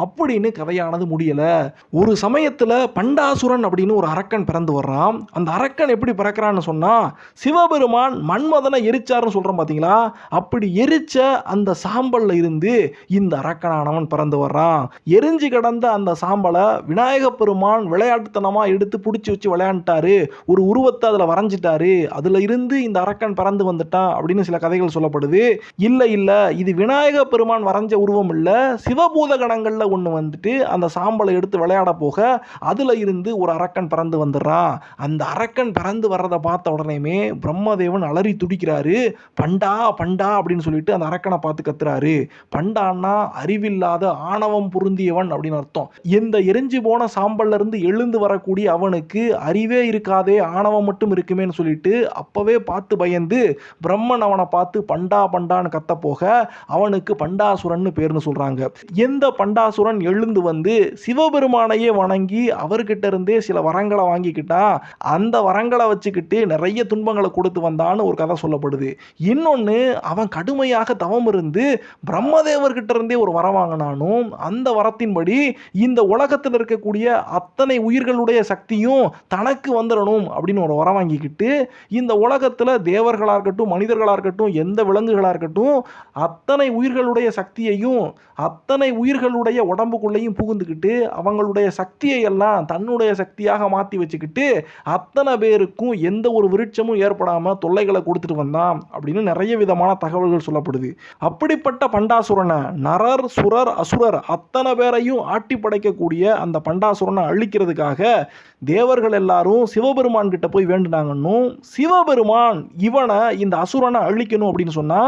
அப்படின்னு கதையானது முடியல. ஒரு சமயத்துல பண்டாசுரன் அப்படின்னு ஒரு அரக்கன் பிறந்து வர்றான். அந்த அரக்கன் எப்படி பிறக்கிறான்னு சொன்னா, சிவபெருமான் மன்மதனை எரிச்சாருன்னு சொல்றோம் பாத்தீங்களா, அப்படி எரிச்ச அந்த சாம்பல்ல இருந்து இந்த அரக்கனானவன் பிறந்து வர்றான். எரிஞ்சு கிடந்த அந்த சாம்பலை விநாயக பெருமான் விளையாட்டுத்தனமா எடுத்து பிடிச்சி வச்சு விளையாண்டாரு, ஒரு உருவத்தை அதுல வரைஞ்சிட்டாரு, அதுல இருந்து இந்த அரக்கன் பிறந்து வந்துட்டான் அப்படின்னு சில கதைகள் சொல்லப்படுது. இல்ல இது விநாயக பெருமான் வரைஞ்ச உருவம் இல்ல, சிவபூத கணங்கள்ல ஒண்ணு வந்துட்டு அந்த சாம்பலை எடுத்து விளையாட போக அதுல இருந்து ஒரு அரக்கன் பிறந்து வந்துடுறான். அந்த அரக்கன் பிறந்து வர்றதை பார்த்த உடனேமே பிரம்மதேவன் அலறி துடிக்கிறாரு. பண்டா பண்டா அப்படின்னு அப்படின்னு சொல்லிட்டு அந்த அரக்கனை பார்த்து கத்துறாரு. பண்டான்னா அறிவில்லாத ஆணவம் பொருந்தியவன் அப்படின்னு அர்த்தம். இந்த எரிஞ்சு போன சாம்பல்ல இருந்து எழுந்து வரக்கூடிய அவனுக்கு அறிவே இருக்காதே, ஆணவம் மட்டும் இருக்குமேன்னு சொல்லிட்டு அப்பவே பார்த்து பயந்து பிரம்மன் அவனை பார்த்து பண்டா பண்டான்னு கத்த போக அவனுக்கு பண்டாசுரன் பேர்னு சொல்றாங்க. எந்த பண்டாசுரன் எழுந்து வந்து சிவபெருமானையே வணங்கி அவர்கிட்ட இருந்தே சில வரங்களை வாங்கிக்கிட்டா, அந்த வரங்களை வச்சுக்கிட்டு நிறைய துன்பங்களை கொடுத்து வந்தான்னு ஒரு கதை சொல்லப்படுது. இன்னொன்னு, அவன் கடுமையாக தவம் இருந்து பிரம்மதேவர்கிட்ட இருந்தே ஒரு வரம் வாங்கினானும், அந்த வரத்தின்படி இந்த உலகத்தில் இருக்கக்கூடிய அத்தனை உயிர்களுடைய சக்தியும் தனக்கு வந்துடணும் அப்படின்னு ஒரு வரம் வாங்கிக்கிட்டு இந்த உலகத்தில் தேவர்களாக இருக்கட்டும், மனிதர்களாக இருக்கட்டும், எந்த விலங்குகளாக இருக்கட்டும், அத்தனை உயிர்களுடைய சக்தியையும் அத்தனை உயிர்களுடைய உடம்புக்குள்ளேயும் புகுந்துக்கிட்டு அவங்களுடைய சக்தியை எல்லாம் தன்னுடைய சக்தியாக மாற்றி வச்சுக்கிட்டு அத்தனை பேருக்கும் எந்த ஒரு விருட்சமும் ஏற்படாமல் தொல்லைகளை கொடுத்துட்டு வந்தான் அப்படின்னு நிறைய விதமான தகவல்கள் சொல்லப்படுது. அப்படிப்பட்ட பண்டாசுரனை நரர், சுரர், அசுரர் அத்தனை பேரையும் ஆட்டி படைக்கக்கூடிய அந்த பண்டாசுரனை அழிக்கிறதுக்காக தேவர்கள் எல்லாரும் சிவபெருமான் கிட்ட போய் வேண்டுனாங்கன்னும், சிவபெருமான் இவனை இந்த அசுரனை அழிக்கணும் அப்படின்னு சொன்னா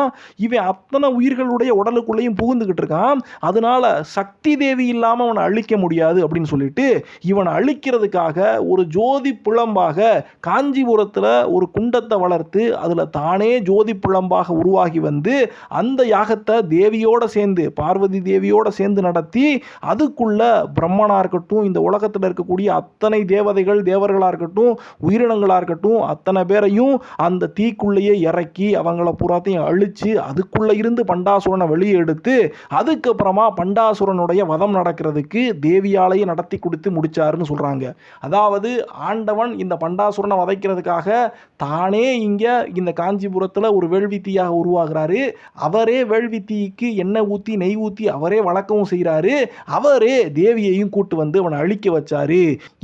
இவன் அத்தனை உயிர்களுடைய உடலுக்குள்ளேயும் புகுந்துகிட்டு இருக்கான், அதனால சக்தி தேவி இல்லாம அவனை அழிக்க முடியாது அப்படின்னு சொல்லிட்டு இவனை அழிக்கிறதுக்காக ஒரு ஜோதி புலம்பாக காஞ்சிபுரத்துல ஒரு குண்டத்தை வளர்த்து அதுல தானே ஜோதி புலம்பாக உருவாகி வந்து அந்த யாகத்தை தேவியோட சேர்ந்து, பார்வதி தேவியோட சேர்ந்து நடத்தி அதுக்குள்ள பிரம்மனா இருக்கட்டும், இந்த உலகத்தில் இருக்கக்கூடிய அத்தனை தேவதைகள், தேவர்களா இருக்கட்டும், உயிரினங்களா இருக்கட்டும், அத்தனை பேரையும் அந்த தீக்குள்ளேயே இறக்கி அவங்கள பூராத்தையும் அழிச்சு அதுக்குள்ள இருந்து பண்டாசுரனை வெளியே எடுத்து அதுக்கப்புறமா பண்டாசுரனுடைய வதம் நடக்கிறதுக்கு தேவியாலையும் நடத்தி கொடுத்து முடிச்சாருன்னு சொல்றாங்க. அதாவது ஆண்டவன் இந்த பண்டாசுரனை வதைக்கிறதுக்காக தானே இங்க இந்த காஞ்சிபுரத்துல ஒரு வேள்வி தீயாக உருவாகிறாரு. அவரே வேள்வி தீக்கு எண்ணெய் ஊத்தி நெய் ஊத்தி அவரே வழக்கவும் செய்கிறாரு. அவரே தேவியையும் கூட்டு வந்து அவனை அழிக்க வச்சாரு.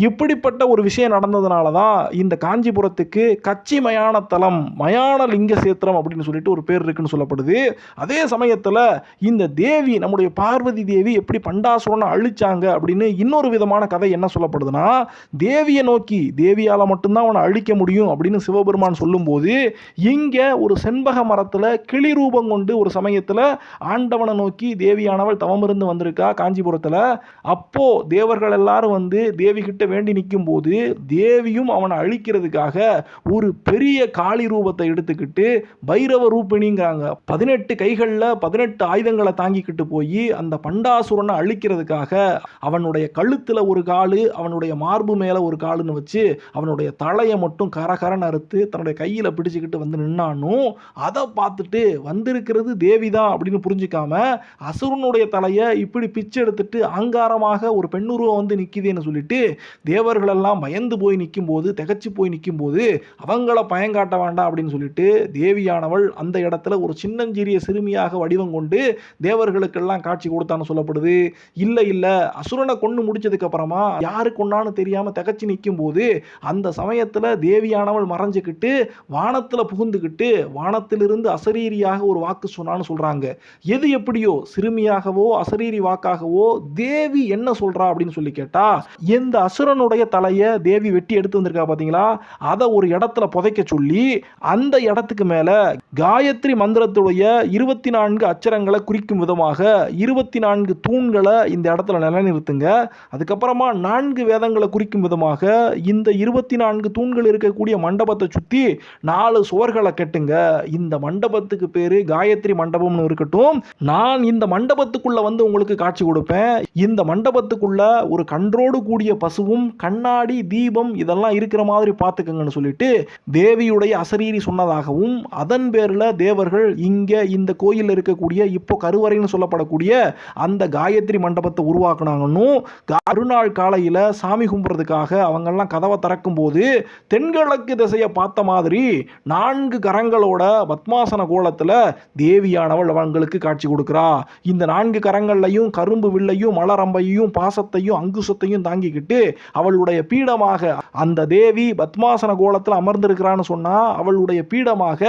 இப்படிப்பட்ட ஒரு விஷயம் நடந்ததுனால தான் இந்த காஞ்சிபுரத்துக்கு கச்சி மயான தலம், மயான லிங்க சேத்திரம் அப்படின்னு சொல்லிட்டு ஒரு பேர் இருக்குன்னு சொல்லப்படுது. அதே சமயத்தில் இந்த தேவி, நம்முடைய பார்வதி தேவி எப்படி பண்டாசுரனை அழிச்சாங்க அப்படின்னு இன்னொரு விதமான கதை என்ன சொல்லப்படுதுன்னா, தேவியை நோக்கி தேவியால் மட்டும்தான் அவனை அழிக்க முடியும் அப்படின்னு சிவபெருமான் சொல்லும்போது இங்க ஒரு செண்பக மரத்தில் கிளி ரூபம் கொண்டு ஒரு சமயத்தில் ஆண்டவனை நோக்கி தேவியானவள் தவம் இருந்து வந்திருக்கா காஞ்சிபுரத்தில். அப்போ தேவர்கள் எல்லாரும் வந்து தேவி கிட்ட வேண்டி நிற்கும் போது தேவியும் அவனை அழிக்கிறதுக்காக ஒரு பெரிய காளி ரூபத்தை எடுத்துக்கிட்டு பைரவ ரூபிணிங்கிறாங்க 18 கைகளில் 18 ஆயுதங்களை தாங்கிக்கிட்டு போய் அந்த பண்டாசுரனை அழிக்கிறதுக்காக அவனுடைய கழுத்தில் ஒரு காலு, அவனுடைய மார்பு மேலே ஒரு காலுன்னு வச்சு அவனுடைய தலையை மட்டும் கரகரன்னு அறுத்து தன்னுடைய கையில் பிடிச்சிக்கிட்டு வந்து நின்னானும், அதை பார்த்துட்டு வந்திருக்கிறது தேவிதான் அப்படின்னு புரிஞ்சுக்காம அசுரனுடைய தலையை இப்படி பிச்சு எடுத்துட்டு அங்காரமாக ஒரு பெண்ணுருவம் வந்து நிற்கிதுன்னு சொல்லிட்டு தேவர்கள் எல்லாம் பயந்து போய் நிற்கும் போது, திகச்சு போய் நிற்கும் போது அவங்கள பயங்காட்ட வேண்டாம் அப்படின்னு சொல்லிட்டு தேவியானவள் அந்த இடத்துல ஒரு சின்னஞ்சிறிய சிறுமியாக வடிவம் கொண்டு தேவர்களுக்கெல்லாம் காட்சி கொடுத்தான்னு சொல்லப்படுது. இல்லை இல்லை, அசுரனை கொண்டு முடிச்சதுக்கு அப்புறமா யாரு கொண்டான்னு தெரியாம திகச்சு நிற்கும் போது அந்த சமயத்துல தேவியானவள் மறைஞ்சுக்கிட்டு வானத்துல புகுந்துக்கிட்டு வானத்திலிருந்து அசரீரியாக ஒரு வாக்கு சொன்னான்னு சொல்றாங்க. எது எப்படியோ சிறுமியாகவோ அசரீரி வாக்காகவோ தேவி என்ன சொல்றா அப்படின்னு சொல்லி கேட்டா, எந்த அசுரனுடைய தலையை தேவி வெட்டி எடுத்து வந்திருக்கா பாத்தீங்களா, அதை ஒரு இடத்துல புதைக்க சொல்லி அந்த இடத்துக்கு மேல காயத்ரி மந்திரத்துடைய 24 அச்சரங்களை குறிக்கும் விதமாக 24 தூண்களை இந்த இடத்துல நிலைநிறுத்துங்க. அதுக்கப்புறமா 4 வேதங்களை குறிக்கும் விதமாக இந்த 24 தூண்கள் இருக்கக்கூடிய மண்டபத்தை சுத்தி 4 சுவர்களை கட்டுங்க. இந்த மண்டபத்துக்கு பேரு காயத்ரி மண்டபம்னு இருக்கட்டும். நான் இந்த மண்டபத்துக்குள்ள வந்து உங்களுக்கு காட்சி கொடுப்பேன். இந்த மண்டபத்துக்குள்ள ஒரு கன்றோடு கூடிய பசுவும் கண்ணாடி தீபம் இதெல்லாம் இருக்கிற மாதிரி பார்த்துக்கங்கன்னு சொல்லிட்டு தேவியுடைய அசரீரி சொன்னதாகவும், அதன் பேர்ல தேவர்கள் இங்க இந்த கோயில் இருக்கக்கூடிய இப்போ கருவறைன்னு சொல்லப்படக்கூடிய அந்த காயத்ரி மண்டபத்தை உருவாக்குனாங்கன்னு, மறுநாள் காலையில சாமி கும்பிட்றதுக்காக அவங்கெல்லாம் கதவை திறக்கும் போது தென்கிழக்கு திசையை பார்த்த மாதிரி 4 கரங்களோட பத்மாசன கோலத்துல தேவியானவள் அவங்களுக்கு காட்சி கொடுக்கிறா. இந்த 4 கரங்கள்லையும் கரும்பு வில்லையும் மலரம்பையும் பாசத்தையும் அங்குசத்தையும் தாங்கிக்கிட்டு அவளுடைய பீடமாக அந்த தேவி பத்மாசன கோலத்தில் அமர்ந்திருக்கிறான்னு சொன்னா அவளுடைய பீடமாக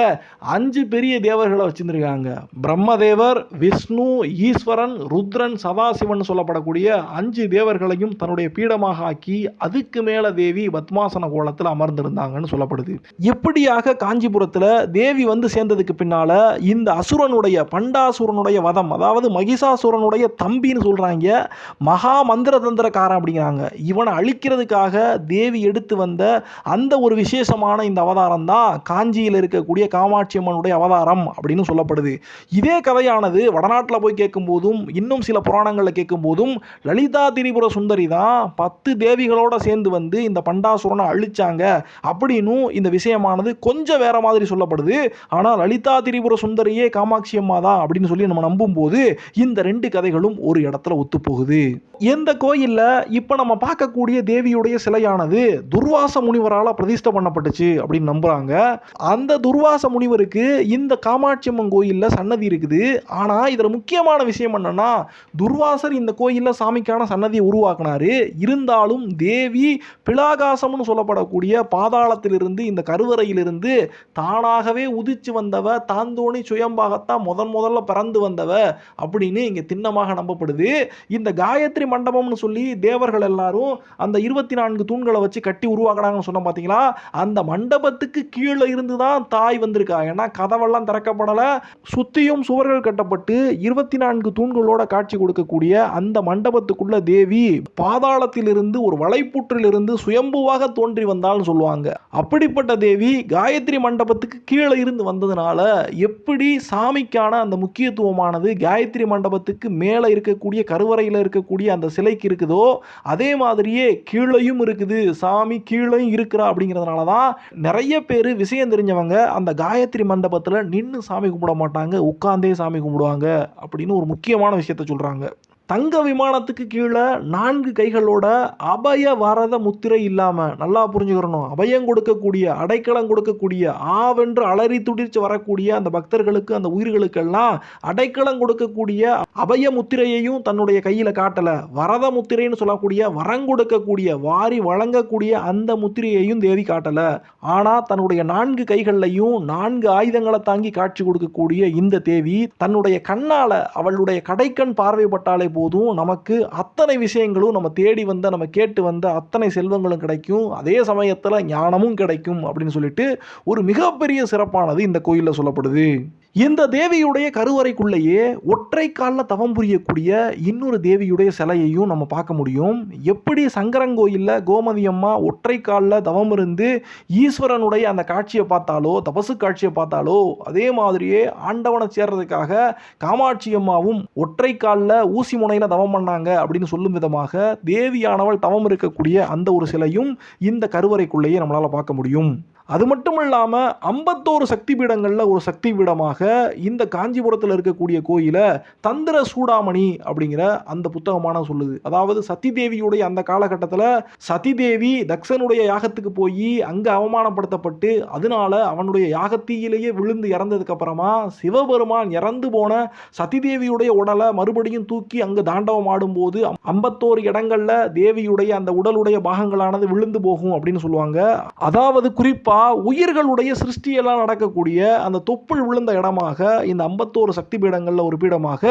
5 பெரிய தேவர்களை வச்சிருக்காங்க. பிரம்மதேவர், விஷ்ணு, ஈஸ்வரன், ருத்ரன், சதாசிவன் சொல்லப்படக்கூடிய 5 தேவர்களையும் தன்னுடைய பீடமாக ஆக்கி அதுக்கு மேல தேவி பத்மாசன கோலத்தில் அமர்ந்திருந்தாங்கன்னு சொல்லப்படுது. எப்படியாக காஞ்சிபுரத்தில் தேவி வந்து சேர்ந்ததுக்கு பின்னால இந்த அசுரனுடைய பண்டாசுரனுடைய வதம், அதாவது மகிஷாசுரனுடைய தம்பின்னு சொல்றாங்க, மகா மந்திர தந்திரக்காரன் அப்படிங்கிறாங்க. இவனை அழிக்கிறதுக்காக தேவி எடுத்து வந்த அந்த ஒரு விசேஷமான இந்த அவதாரம் தான் காஞ்சியில் இருக்கக்கூடிய காமாட்சி அம்மனுடைய அவதாரம் அப்படின்னு சொல்லப்படுது. இதே கதையானது வடநாட்டில் போய் கேட்கும் போதும் இன்னும் சில புராணங்களில் கேட்கும் போதும் லலிதா திரிபுர சுந்தரி தான் 10 தேவிகளோட சேர்ந்து வந்து இந்த பண்டாசுரனை அழிச்சாங்க அப்படின்னு இந்த விஷயமானது கொஞ்சம் வேற மாதிரி சொல்லப்படுது. ஆனால் லலிதா திரிபுர சுந்தரியே காமாட்சி அம்மா தான் அப்படின்னு சொல்லி நம்ம நம்பும் போது இந்த 2 கதைகளும் ஒரு இடத்துல ஒத்து போகுது. இந்த கோயில்ல இப்ப நம்ம பார்க்கக்கூடிய தேவியுடைய சிலையானது துர்வாச முனிவரால் பிரதிஷ்டை பண்ணப்பட்டுச்சு அப்படின்னு நம்புறாங்க. அந்த துர்வாச முனிவருக்கு இந்த காமாட்சி அம்மன் கோயில்ல சன்னதி இருக்குது. ஆனா இதுல முக்கியமான விஷயம் என்னன்னா, துர்வாசர் இந்த கோயில்ல சாமிக்கான சன்னதியை உருவாக்கினாரு. இருந்தாலும் தேவி பிளாகாசம்னு சொல்லப்படக்கூடிய பாதாளத்திலிருந்து இந்த கருவறையிலிருந்து தானாகவே உதிச்சு வந்தவ, தாந்தோணி சுயம்பாகத்தான் முதல்ல பிறந்து வந்தவ அப்படின்னு இங்க திண்ணமாக நம்பப்படுது. இந்த காயத்ரி மண்டபம்னு சொல்லி தேவர்கள் எல்லாரும் அந்த 24 தூண்களை வச்சு கட்டி உருவாக்குறாங்கன்னு சொன்ன பாத்தீங்களா, அந்த மண்டபத்துக்கு கீழே இருந்து தான் தாய் வந்திருக்கா. ஏன்னா கதவெல்லாம் திறக்கப்படல, சுத்தியும் சுவர்கள் கட்டப்பட்டு 24 தூண்களோட காட்சி கொடுக்கக்கூடிய அந்த மண்டபத்துக்குள்ள தேவி பாதாளத்திலிருந்து ஒரு வளைப்புற்றிலிருந்து சுயம்புவாக தோன்றி வந்தாள்னு சொல்லுவாங்க. அப்படிப்பட்ட தேவி காயத்ரி மண்டபத்துக்கு கீழே இருந்து வந்ததுனால எப்படி சாமிக்கான அந்த முக்கியத்துவமானது காயத்ரி மண்டபத்துக்கு மேலே இருக்கக்கூடிய கருவறையில் இருக்கக்கூடிய அந்த சிலைக்கு இருக்குதோ அதே மாதிரியே கீழையும் இருக்குது. சாமி கீழையும் இருக்கிறா. அப்படிங்கிறதுனால தான் நிறைய பேர் விஷயம் தெரிஞ்சவங்க அந்த காயத்ரி மண்டபத்தில் நின்று சாமி கும்பிட மாட்டாங்க, உட்கார்ந்தே சாமி கும்பிடுவாங்க அப்படின்னு ஒரு முக்கியமான விஷயத்த சொல்றாங்க. தங்க விமானத்துக்கு கீழே 4 கைகளோட அபய வரத முத்திரை இல்லாம, நல்லா புரிஞ்சுக்கிறணும், அபயம் கொடுக்கக்கூடிய, அடைக்கலம் கொடுக்கக்கூடிய, ஆவென்று அலறி துடிச்சு வரக்கூடிய அந்த பக்தர்களுக்கு, அந்த உயிர்களுக்கெல்லாம் அடைக்கலம் கொடுக்கக்கூடிய அபய முத்திரையையும் தன்னுடைய கையில காட்டல. வரத முத்திரைன்னு சொல்லக்கூடிய வரம் கொடுக்கக்கூடிய, வாரி வழங்கக்கூடிய அந்த முத்திரையையும் தேவி காட்டல. ஆனா தன்னுடைய 4 கைகள்லையும் 4 ஆயுதங்களை தாங்கி காட்சி கொடுக்கக்கூடிய இந்த தேவி தன்னுடைய கண்ணால, அவளுடைய கடைக்கண் பார்வைப்பட்டாலே போதும் நமக்கு அத்தனை விஷயங்களும் நம்ம தேடி வந்த, நம்ம கேட்டு வந்த அத்தனை செல்வங்களும் கிடைக்கும், அதே சமயத்தில் ஞானமும் கிடைக்கும் அப்படின்னு சொல்லிட்டு ஒரு மிகப்பெரிய சிறப்பானது இந்த கோயிலில் சொல்லப்படுது. இந்த தேவியுடைய கருவறைக்குள்ளேயே ஒற்றை காலில் தவம் புரியக்கூடிய இன்னொரு தேவியுடைய சிலையையும் நம்ம பார்க்க முடியும். எப்படி சங்கரங்கோயிலில் கோமதி அம்மா ஒற்றை காலில் தவம் இருந்து ஈஸ்வரனுடைய அந்த காட்சியை பார்த்தாலோ, தபசு காட்சியை பார்த்தாலோ, அதே மாதிரியே ஆண்டவனை சேர்றதுக்காக காமாட்சி அம்மாவும் ஒற்றை காலில் ஊசி முனையில் தவம் பண்ணாங்க அப்படின்னு சொல்லும் விதமாக தேவியானவள் தவம் இருக்கக்கூடிய அந்த ஒரு சிலையும் இந்த கருவறைக்குள்ளேயே நம்மளால் பார்க்க முடியும். அது மட்டும் இல்லாமல் 51 சக்தி பீடங்களில் ஒரு சக்தி பீடமாக இந்த காஞ்சிபுரத்தில் இருக்கக்கூடிய கோயிலை தந்திர சூடாமணி அப்படிங்கிற அந்த புத்தகமான சொல்லுது. அதாவது சதி தேவியுடைய அந்த காலகட்டத்தில் சதி தேவி தக்ஷனுடைய யாகத்துக்கு போய் அங்கே அவமானப்படுத்தப்பட்டு அதனால அவனுடைய யாகத்தீயிலேயே விழுந்து இறந்ததுக்கு அப்புறமா சிவபெருமான் இறந்து போன சதி தேவியுடைய உடலை மறுபடியும் தூக்கி அங்கு தாண்டவம் ஆடும்போது 51 இடங்கள்ல தேவியுடைய அந்த உடலுடைய பாகங்களானது விழுந்து போகும் அப்படின்னு சொல்லுவாங்க. அதாவது குறிப்பா உயிர்களுடைய சிருஷ்டியெல்லாம் நடக்கக்கூடிய அந்த தொப்புள் விழுந்த இடமாக இந்த 51 சக்தி பீடங்கள்ல ஒரு பீடமாக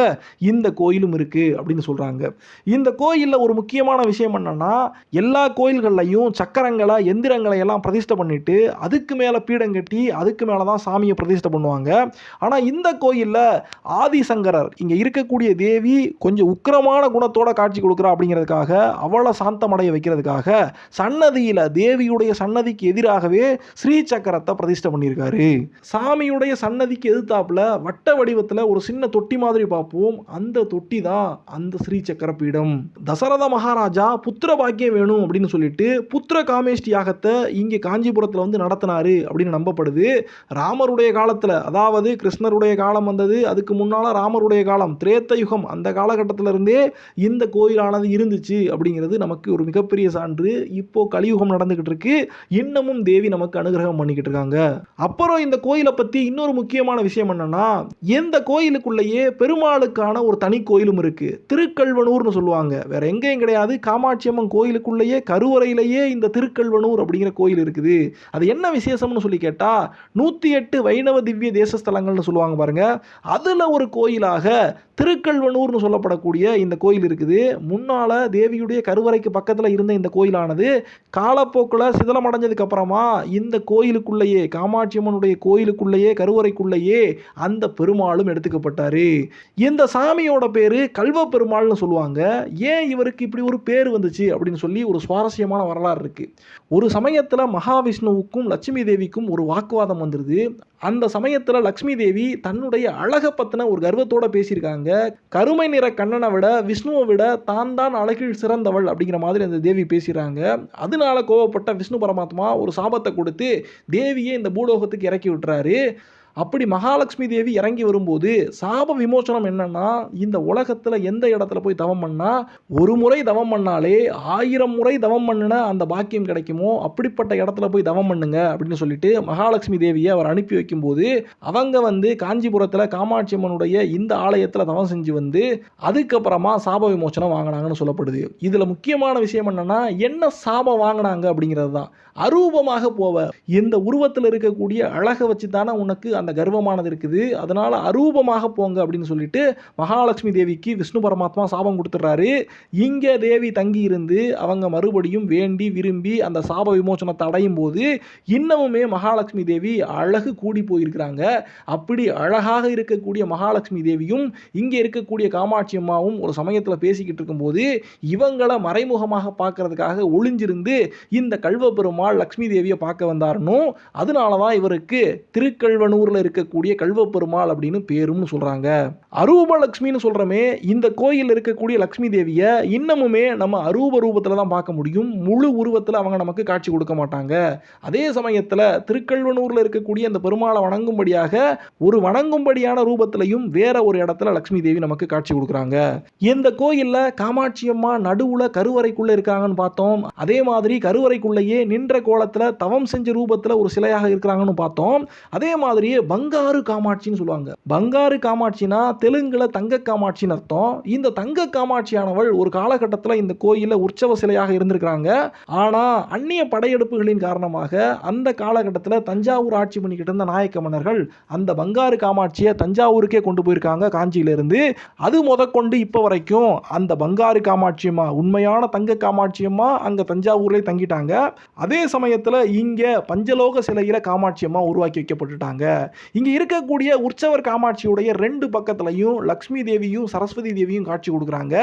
இந்த கோயிலும் இருக்கு அப்படின்னு சொல்றாங்க. இந்த கோயில்ல ஒரு முக்கியமான விஷயம் என்னன்னா, எல்லா கோயில்கள்லையும் சக்கரங்களை, எந்திரங்களை எல்லாம் பிரதிஷ்டை பண்ணிட்டு அதுக்கு மேல பீடம் கட்டி அதுக்கு மேலதான் சாமியை பிரதிஷ்டை பண்ணுவாங்க. ஆனா இந்த கோயில்ல ஆதிசங்கரர் இங்க இருக்கக்கூடிய தேவி கொஞ்சம் உக்கிரமான குணத்தோட காட்சி கொடுக்குறா அப்படிங்கிறதுக்காக, அவளை சாந்தமடைய வைக்கிறதுக்காக சன்னதியில தேவியுடைய சன்னதிக்கு எதிராகவே ஸ்ரீ சக்கரத்தை பிரதிஷ்டை பண்ணியிருக்காரு. சாமியுடைய சன்னதிக்கு எதிர்த்தாப்புல வட்ட வடிவத்தில் ஒரு சின்ன தொட்டி மாதிரி பார்ப்போம். அந்த தொட்டி தான் அந்த ஸ்ரீ சக்கர பீடம். தசரத மகாராஜா புத்திர பாக்கியம் வேணும் அப்படின்னு சொல்லிட்டு புத்திர காமேஷ்டி யாகத்தை இங்கே காஞ்சிபுரத்தில் வந்து நடத்தினாரு அப்படின்னு நம்பப்படுது. ராமருடைய காலத்தில், அதாவது கிருஷ்ணருடைய காலம் வந்தது, அதுக்கு முன்னால ராமருடைய காலம் திரேத்த யுகம், அந்த காலகட்டத்தில இருந்தே இந்த கோயிலானது இருந்துச்சு அப்படிங்கிறது நமக்கு ஒரு மிகப்பெரிய சான்று. இப்போ கலியுகம் நடந்துகிட்டு இருக்கு, இன்னமும் தேவி நமக்கு அனுகிரகம் பண்ணிக்கிட்டு இருக்காங்க. அப்புறம் இந்த கோயிலை பத்தி இன்னொரு முக்கியமான விஷயம் என்னன்னா, இந்த கோயிலுக்குள்ளேயே பெருமாளுக்கான ஒரு தனி கோயிலும் இருக்கு. திருக்கல்வனூர்னு சொல்லுவாங்க. வேற எங்கேயும் கிடையாது, காமாட்சி அம்மன் கோயிலுக்குள்ளேயே கருவறையிலேயே இந்த திருக்கல்வனூர் அப்படிங்கிற கோயில் இருக்குது. அது என்ன விசேஷம்னு சொல்லி கேட்டா, 108 வைணவ திவ்ய தேசஸ்தலங்கள்னு சொல்லுவாங்க பாருங்க, அதுல ஒரு கோயிலாக திருக்கல்வனூர்னு சொல்லப்படக்கூடிய இந்த கோயில் இருக்குது. முன்னால தேவியுடைய கருவறைக்கு பக்கத்தில் இருந்த இந்த கோயிலானது காலப்போக்கில் சிதலமடைஞ்சதுக்கு அப்புறமா இந்த இந்த கோயிலுக்குள்ளேயே, காமாட்சி அம்மனுடைய கோயிலுக்குள்ளேயே, கருவறைக்குள்ளேயே அந்த பெருமாளும் எடுத்துக்கப்பட்டாரு. இந்த சாமியோட பேரு கல்வ பெருமாள்னு சொல்லுவாங்க. ஏன் இவருக்கு இப்படி ஒரு பேர் வந்துச்சு அப்படின்னு சொல்லி ஒரு சுவாரஸ்யமான வரலாறு இருக்கு. ஒரு சமயத்துல மகாவிஷ்ணுவுக்கும் லட்சுமி தேவிக்கும் ஒரு வாக்குவாதம் வந்துருது. அந்த சமயத்துல லட்சுமி தேவி தன்னுடைய அழகை பத்தின ஒரு கர்வத்தோட பேசியிருக்காங்க. கருமை நிற கண்ணனை விட, விஷ்ணுவை விட தான் தான் அழகில் சிறந்தவள் அப்படிங்கிற மாதிரி அந்த தேவி பேசுறாங்க. அதனால கோவப்பட்ட விஷ்ணு பரமாத்மா ஒரு சாபத்தை கொடுத்து தேவியை இந்த பூலோகத்துக்கு இறக்கி விட்டுறாரு. அப்படி மகாலட்சுமி தேவி இறங்கி வரும்போது சாப விமோசனம் என்னன்னா, இந்த உலகத்துல எந்த இடத்துல போய் தவம் பண்ணா ஒரு முறை தவம் பண்ணாலே 1000 முறை தவம் பண்ணின அந்த பாக்கியம் கிடைக்குமோ அப்படிப்பட்ட இடத்துல போய் தவம் பண்ணுங்க அப்படின்னு சொல்லிட்டு மகாலட்சுமி தேவியை அவர் அனுப்பி வைக்கும்போது அவங்க காஞ்சிபுரத்துல காமாட்சி அம்மனுடைய இந்த ஆலயத்துல தவம் செஞ்சு அதுக்கப்புறமா சாப விமோசனம் வாங்கினாங்கன்னு சொல்லப்படுது. இதுல முக்கியமான விஷயம் என்னன்னா, என்ன சாபம் வாங்கினாங்க அப்படிங்கிறது தான். அரூபமாக போவ, இந்த உருவத்தில் இருக்கக்கூடிய அழகை வச்சு தானே உனக்கு அந்த கர்வமானது இருக்குது, அதனால அரூபமாக போங்க அப்படின்னு சொல்லிட்டு மகாலட்சுமி தேவிக்கு விஷ்ணு பரமாத்மா சாபம் கொடுத்துட்றாரு. இங்க தேவி தங்கி இருந்து அவங்க மறுபடியும் வேண்டி விரும்பி அந்த சாப விமோசனத்தை அடையும் போது இன்னமுமே மகாலட்சுமி தேவி அழகு கூடி போயிருக்கிறாங்க. அப்படி அழகாக இருக்கக்கூடிய மகாலட்சுமி தேவியும் இங்க இருக்கக்கூடிய காமாட்சி அம்மாவும் ஒரு சமயத்தில் பேசிக்கிட்டு இருக்கும்போது இவங்களை மறைமுகமாக பார்க்கறதுக்காக ஒளிஞ்சிருந்து இந்த கல்வ பெருமாள் லட்சுமி தேவியை பார்க்க வந்தாருன்னு, அதனாலதான் இவருக்கு திருக்கல்வனூர்ல இருக்கக்கூடிய கல்வ பெருமாள் அப்படின்னு பேரும் சொல்றாங்க. அரூப லட்சுமின்னு சொல்றமே, இந்த கோயில் இருக்கக்கூடிய லட்சுமி தேவியை இன்னமுமே நம்ம அரூப ரூபத்துல தான் பார்க்க முடியும். முழு உருவத்துல அவங்க நமக்கு காட்சி கொடுக்க மாட்டாங்க. அதே சமயத்துல திருக்கல்வனூர்ல இருக்கக்கூடிய அந்த பெருமாளை வணங்கும்படியாக ஒரு வணங்கும்படியான ரூபத்திலையும் வேற ஒரு இடத்துல லட்சுமி தேவி நமக்கு காட்சி கொடுக்குறாங்க. இந்த கோயில்ல காமாட்சி அம்மா நடுவுல கருவறைக்குள்ள இருக்காங்கன்னு பார்த்தோம். அதே மாதிரி கருவறைக்குள்ளேயே நின்ற கோலத்துல தவம் செஞ்ச ரூபத்துல ஒரு சிலையாக இருக்கிறாங்கன்னு பார்த்தோம். அதே மாதிரியே பங்காரு காமாட்சின்னு சொல்லுவாங்க. பங்காரு காமாட்சினா தெலுங்குல தங்க காமாட்சின்னு அர்த்தம். இந்த தங்க காமாட்சியானவள் ஒரு காலகட்டத்தில் இந்த கோயில உற்சவ சிலையாக இருந்திருக்கிறாங்க. ஆனா அந்நிய படையெடுப்புகளின் காரணமாக அந்த காலகட்டத்தில் தஞ்சாவூர் ஆட்சி பண்ணிக்கிட்டு இருந்த நாயக்க மன்னர்கள் அந்த பங்காரு காமாட்சியை தஞ்சாவூருக்கே கொண்டு போயிருக்காங்க காஞ்சியில இருந்து. அது முதற்கொண்டு இப்ப வரைக்கும் அந்த பங்காரு காமாட்சியம்மா, உண்மையான தங்க காமாட்சியம்மா அங்க தஞ்சாவூர்ல தங்கிட்டாங்க. அதே சமயத்தில் இங்க பஞ்சலோக சிலையில காமாட்சி அம்மா உருவாக்கி வைக்கப்பட்டுட்டாங்க. இங்க இருக்கக்கூடிய உற்சவர் காமாட்சியுடைய 2 பக்கத்திலையும் லக்ஷ்மி தேவியும் சரஸ்வதி தேவியும் காட்சி கொடுக்குறாங்க.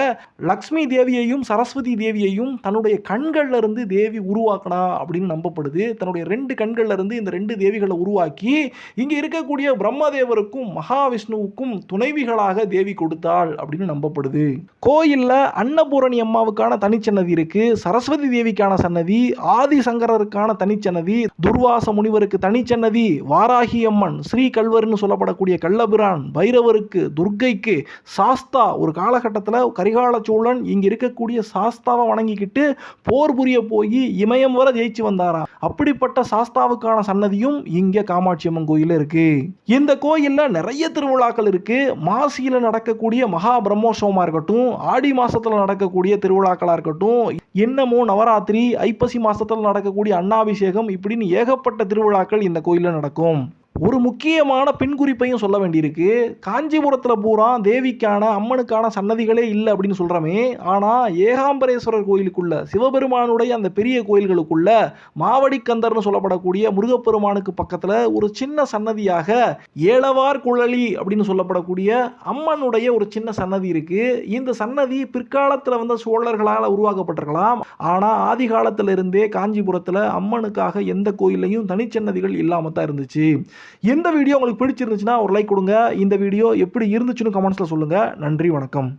லக்ஷ்மி தேவியையும் சரஸ்வதி தேவியையும் தன்னுடைய கண்கள்ல இருந்து தேவி உருவாக்கினா அப்படின்னு நம்பப்படுது. தன்னுடைய 2 கண்கள்ல இருந்து இந்த 2 தேவிகளை உருவாக்கி இங்க இருக்கக்கூடிய பிரம்மதேவருக்கும் மகாவிஷ்ணுவுக்கும் துணைவிகளாக தேவி கொடுத்தாள் அப்படின்னு நம்பப்படுது. கோயில்ல அன்னபூரணி அம்மாவுக்கான தனிச்சன்னதி இருக்கு, சரஸ்வதி தேவிக்கான சன்னதி, ஆதி சங்கரருக்கான தனிச்சன்னதி, துர்வாச முனிவருக்கு தனிச்சன்னதி, வாராகி அம்மன், ஸ்ரீ கல்வர்னு சொல்லப்படக்கூடிய கள்ளபிரான், பைரவருக்கு, துர்க்கைக்கு, சாஸ்தா, ஒரு காலகட்டத்தில் கரிகால சோழன் இங்க இருக்கக்கூடிய சாஸ்தாவை வணங்கிக்கிட்டு போர் புரிய போய் இமயம் வர ஜெயிச்சு வந்தாராம். அப்படிப்பட்ட சாஸ்தாவுக்கான சன்னதியும் இங்க காமாட்சி அம்மன் கோயில இருக்கு. இந்த கோயில்ல நிறைய திருவிழாக்கள் இருக்கு. மாசியில நடக்கக்கூடிய மகா பிரம்மோற்சவமா இருக்கட்டும், ஆடி மாசத்துல நடக்கக்கூடிய திருவிழாக்களா இருக்கட்டும், இன்னமும் நவராத்திரி, ஐப்பசி மாசத்துல நடக்கக்கூடிய அன்னாபிஷேகம், இப்படின்னு ஏகப்பட்ட திருவிழாக்கள் இந்த கோயில்ல நடக்கும். ஒரு முக்கியமான பின்குறிப்பையும் சொல்ல வேண்டியிருக்கு. காஞ்சிபுரத்தில் பூரா தேவிக்கான அம்மனுக்கான சன்னதிகளே இல்லை அப்படின்னு சொல்கிறோமே, ஆனால் ஏகாம்பரேஸ்வரர் கோயிலுக்குள்ள, சிவபெருமானுடைய அந்த பெரிய கோயில்களுக்குள்ள மாவடிக்கந்தர்னு சொல்லப்படக்கூடிய முருகப்பெருமானுக்கு பக்கத்தில் ஒரு சின்ன சன்னதியாக ஏலவார் குழலி அப்படின்னு சொல்லப்படக்கூடிய அம்மனுடைய ஒரு சின்ன சன்னதி இருக்கு. இந்த சன்னதி பிற்காலத்தில் வந்த சோழர்களால் உருவாக்கப்பட்டிருக்கலாம். ஆனால் ஆதி காலத்திலிருந்தே காஞ்சிபுரத்தில் அம்மனுக்காக எந்த கோயிலையும் தனிச்சன்னதிகள் இல்லாமல் தான் இருந்துச்சு. இந்த வீடியோ உங்களுக்கு பிடிச்சிருந்துச்சுன்னா ஒரு லைக் கொடுங்க. இந்த வீடியோ எப்படி இருந்துச்சுன்னு கமெண்ட்ஸ்ல சொல்லுங்க. நன்றி, வணக்கம்.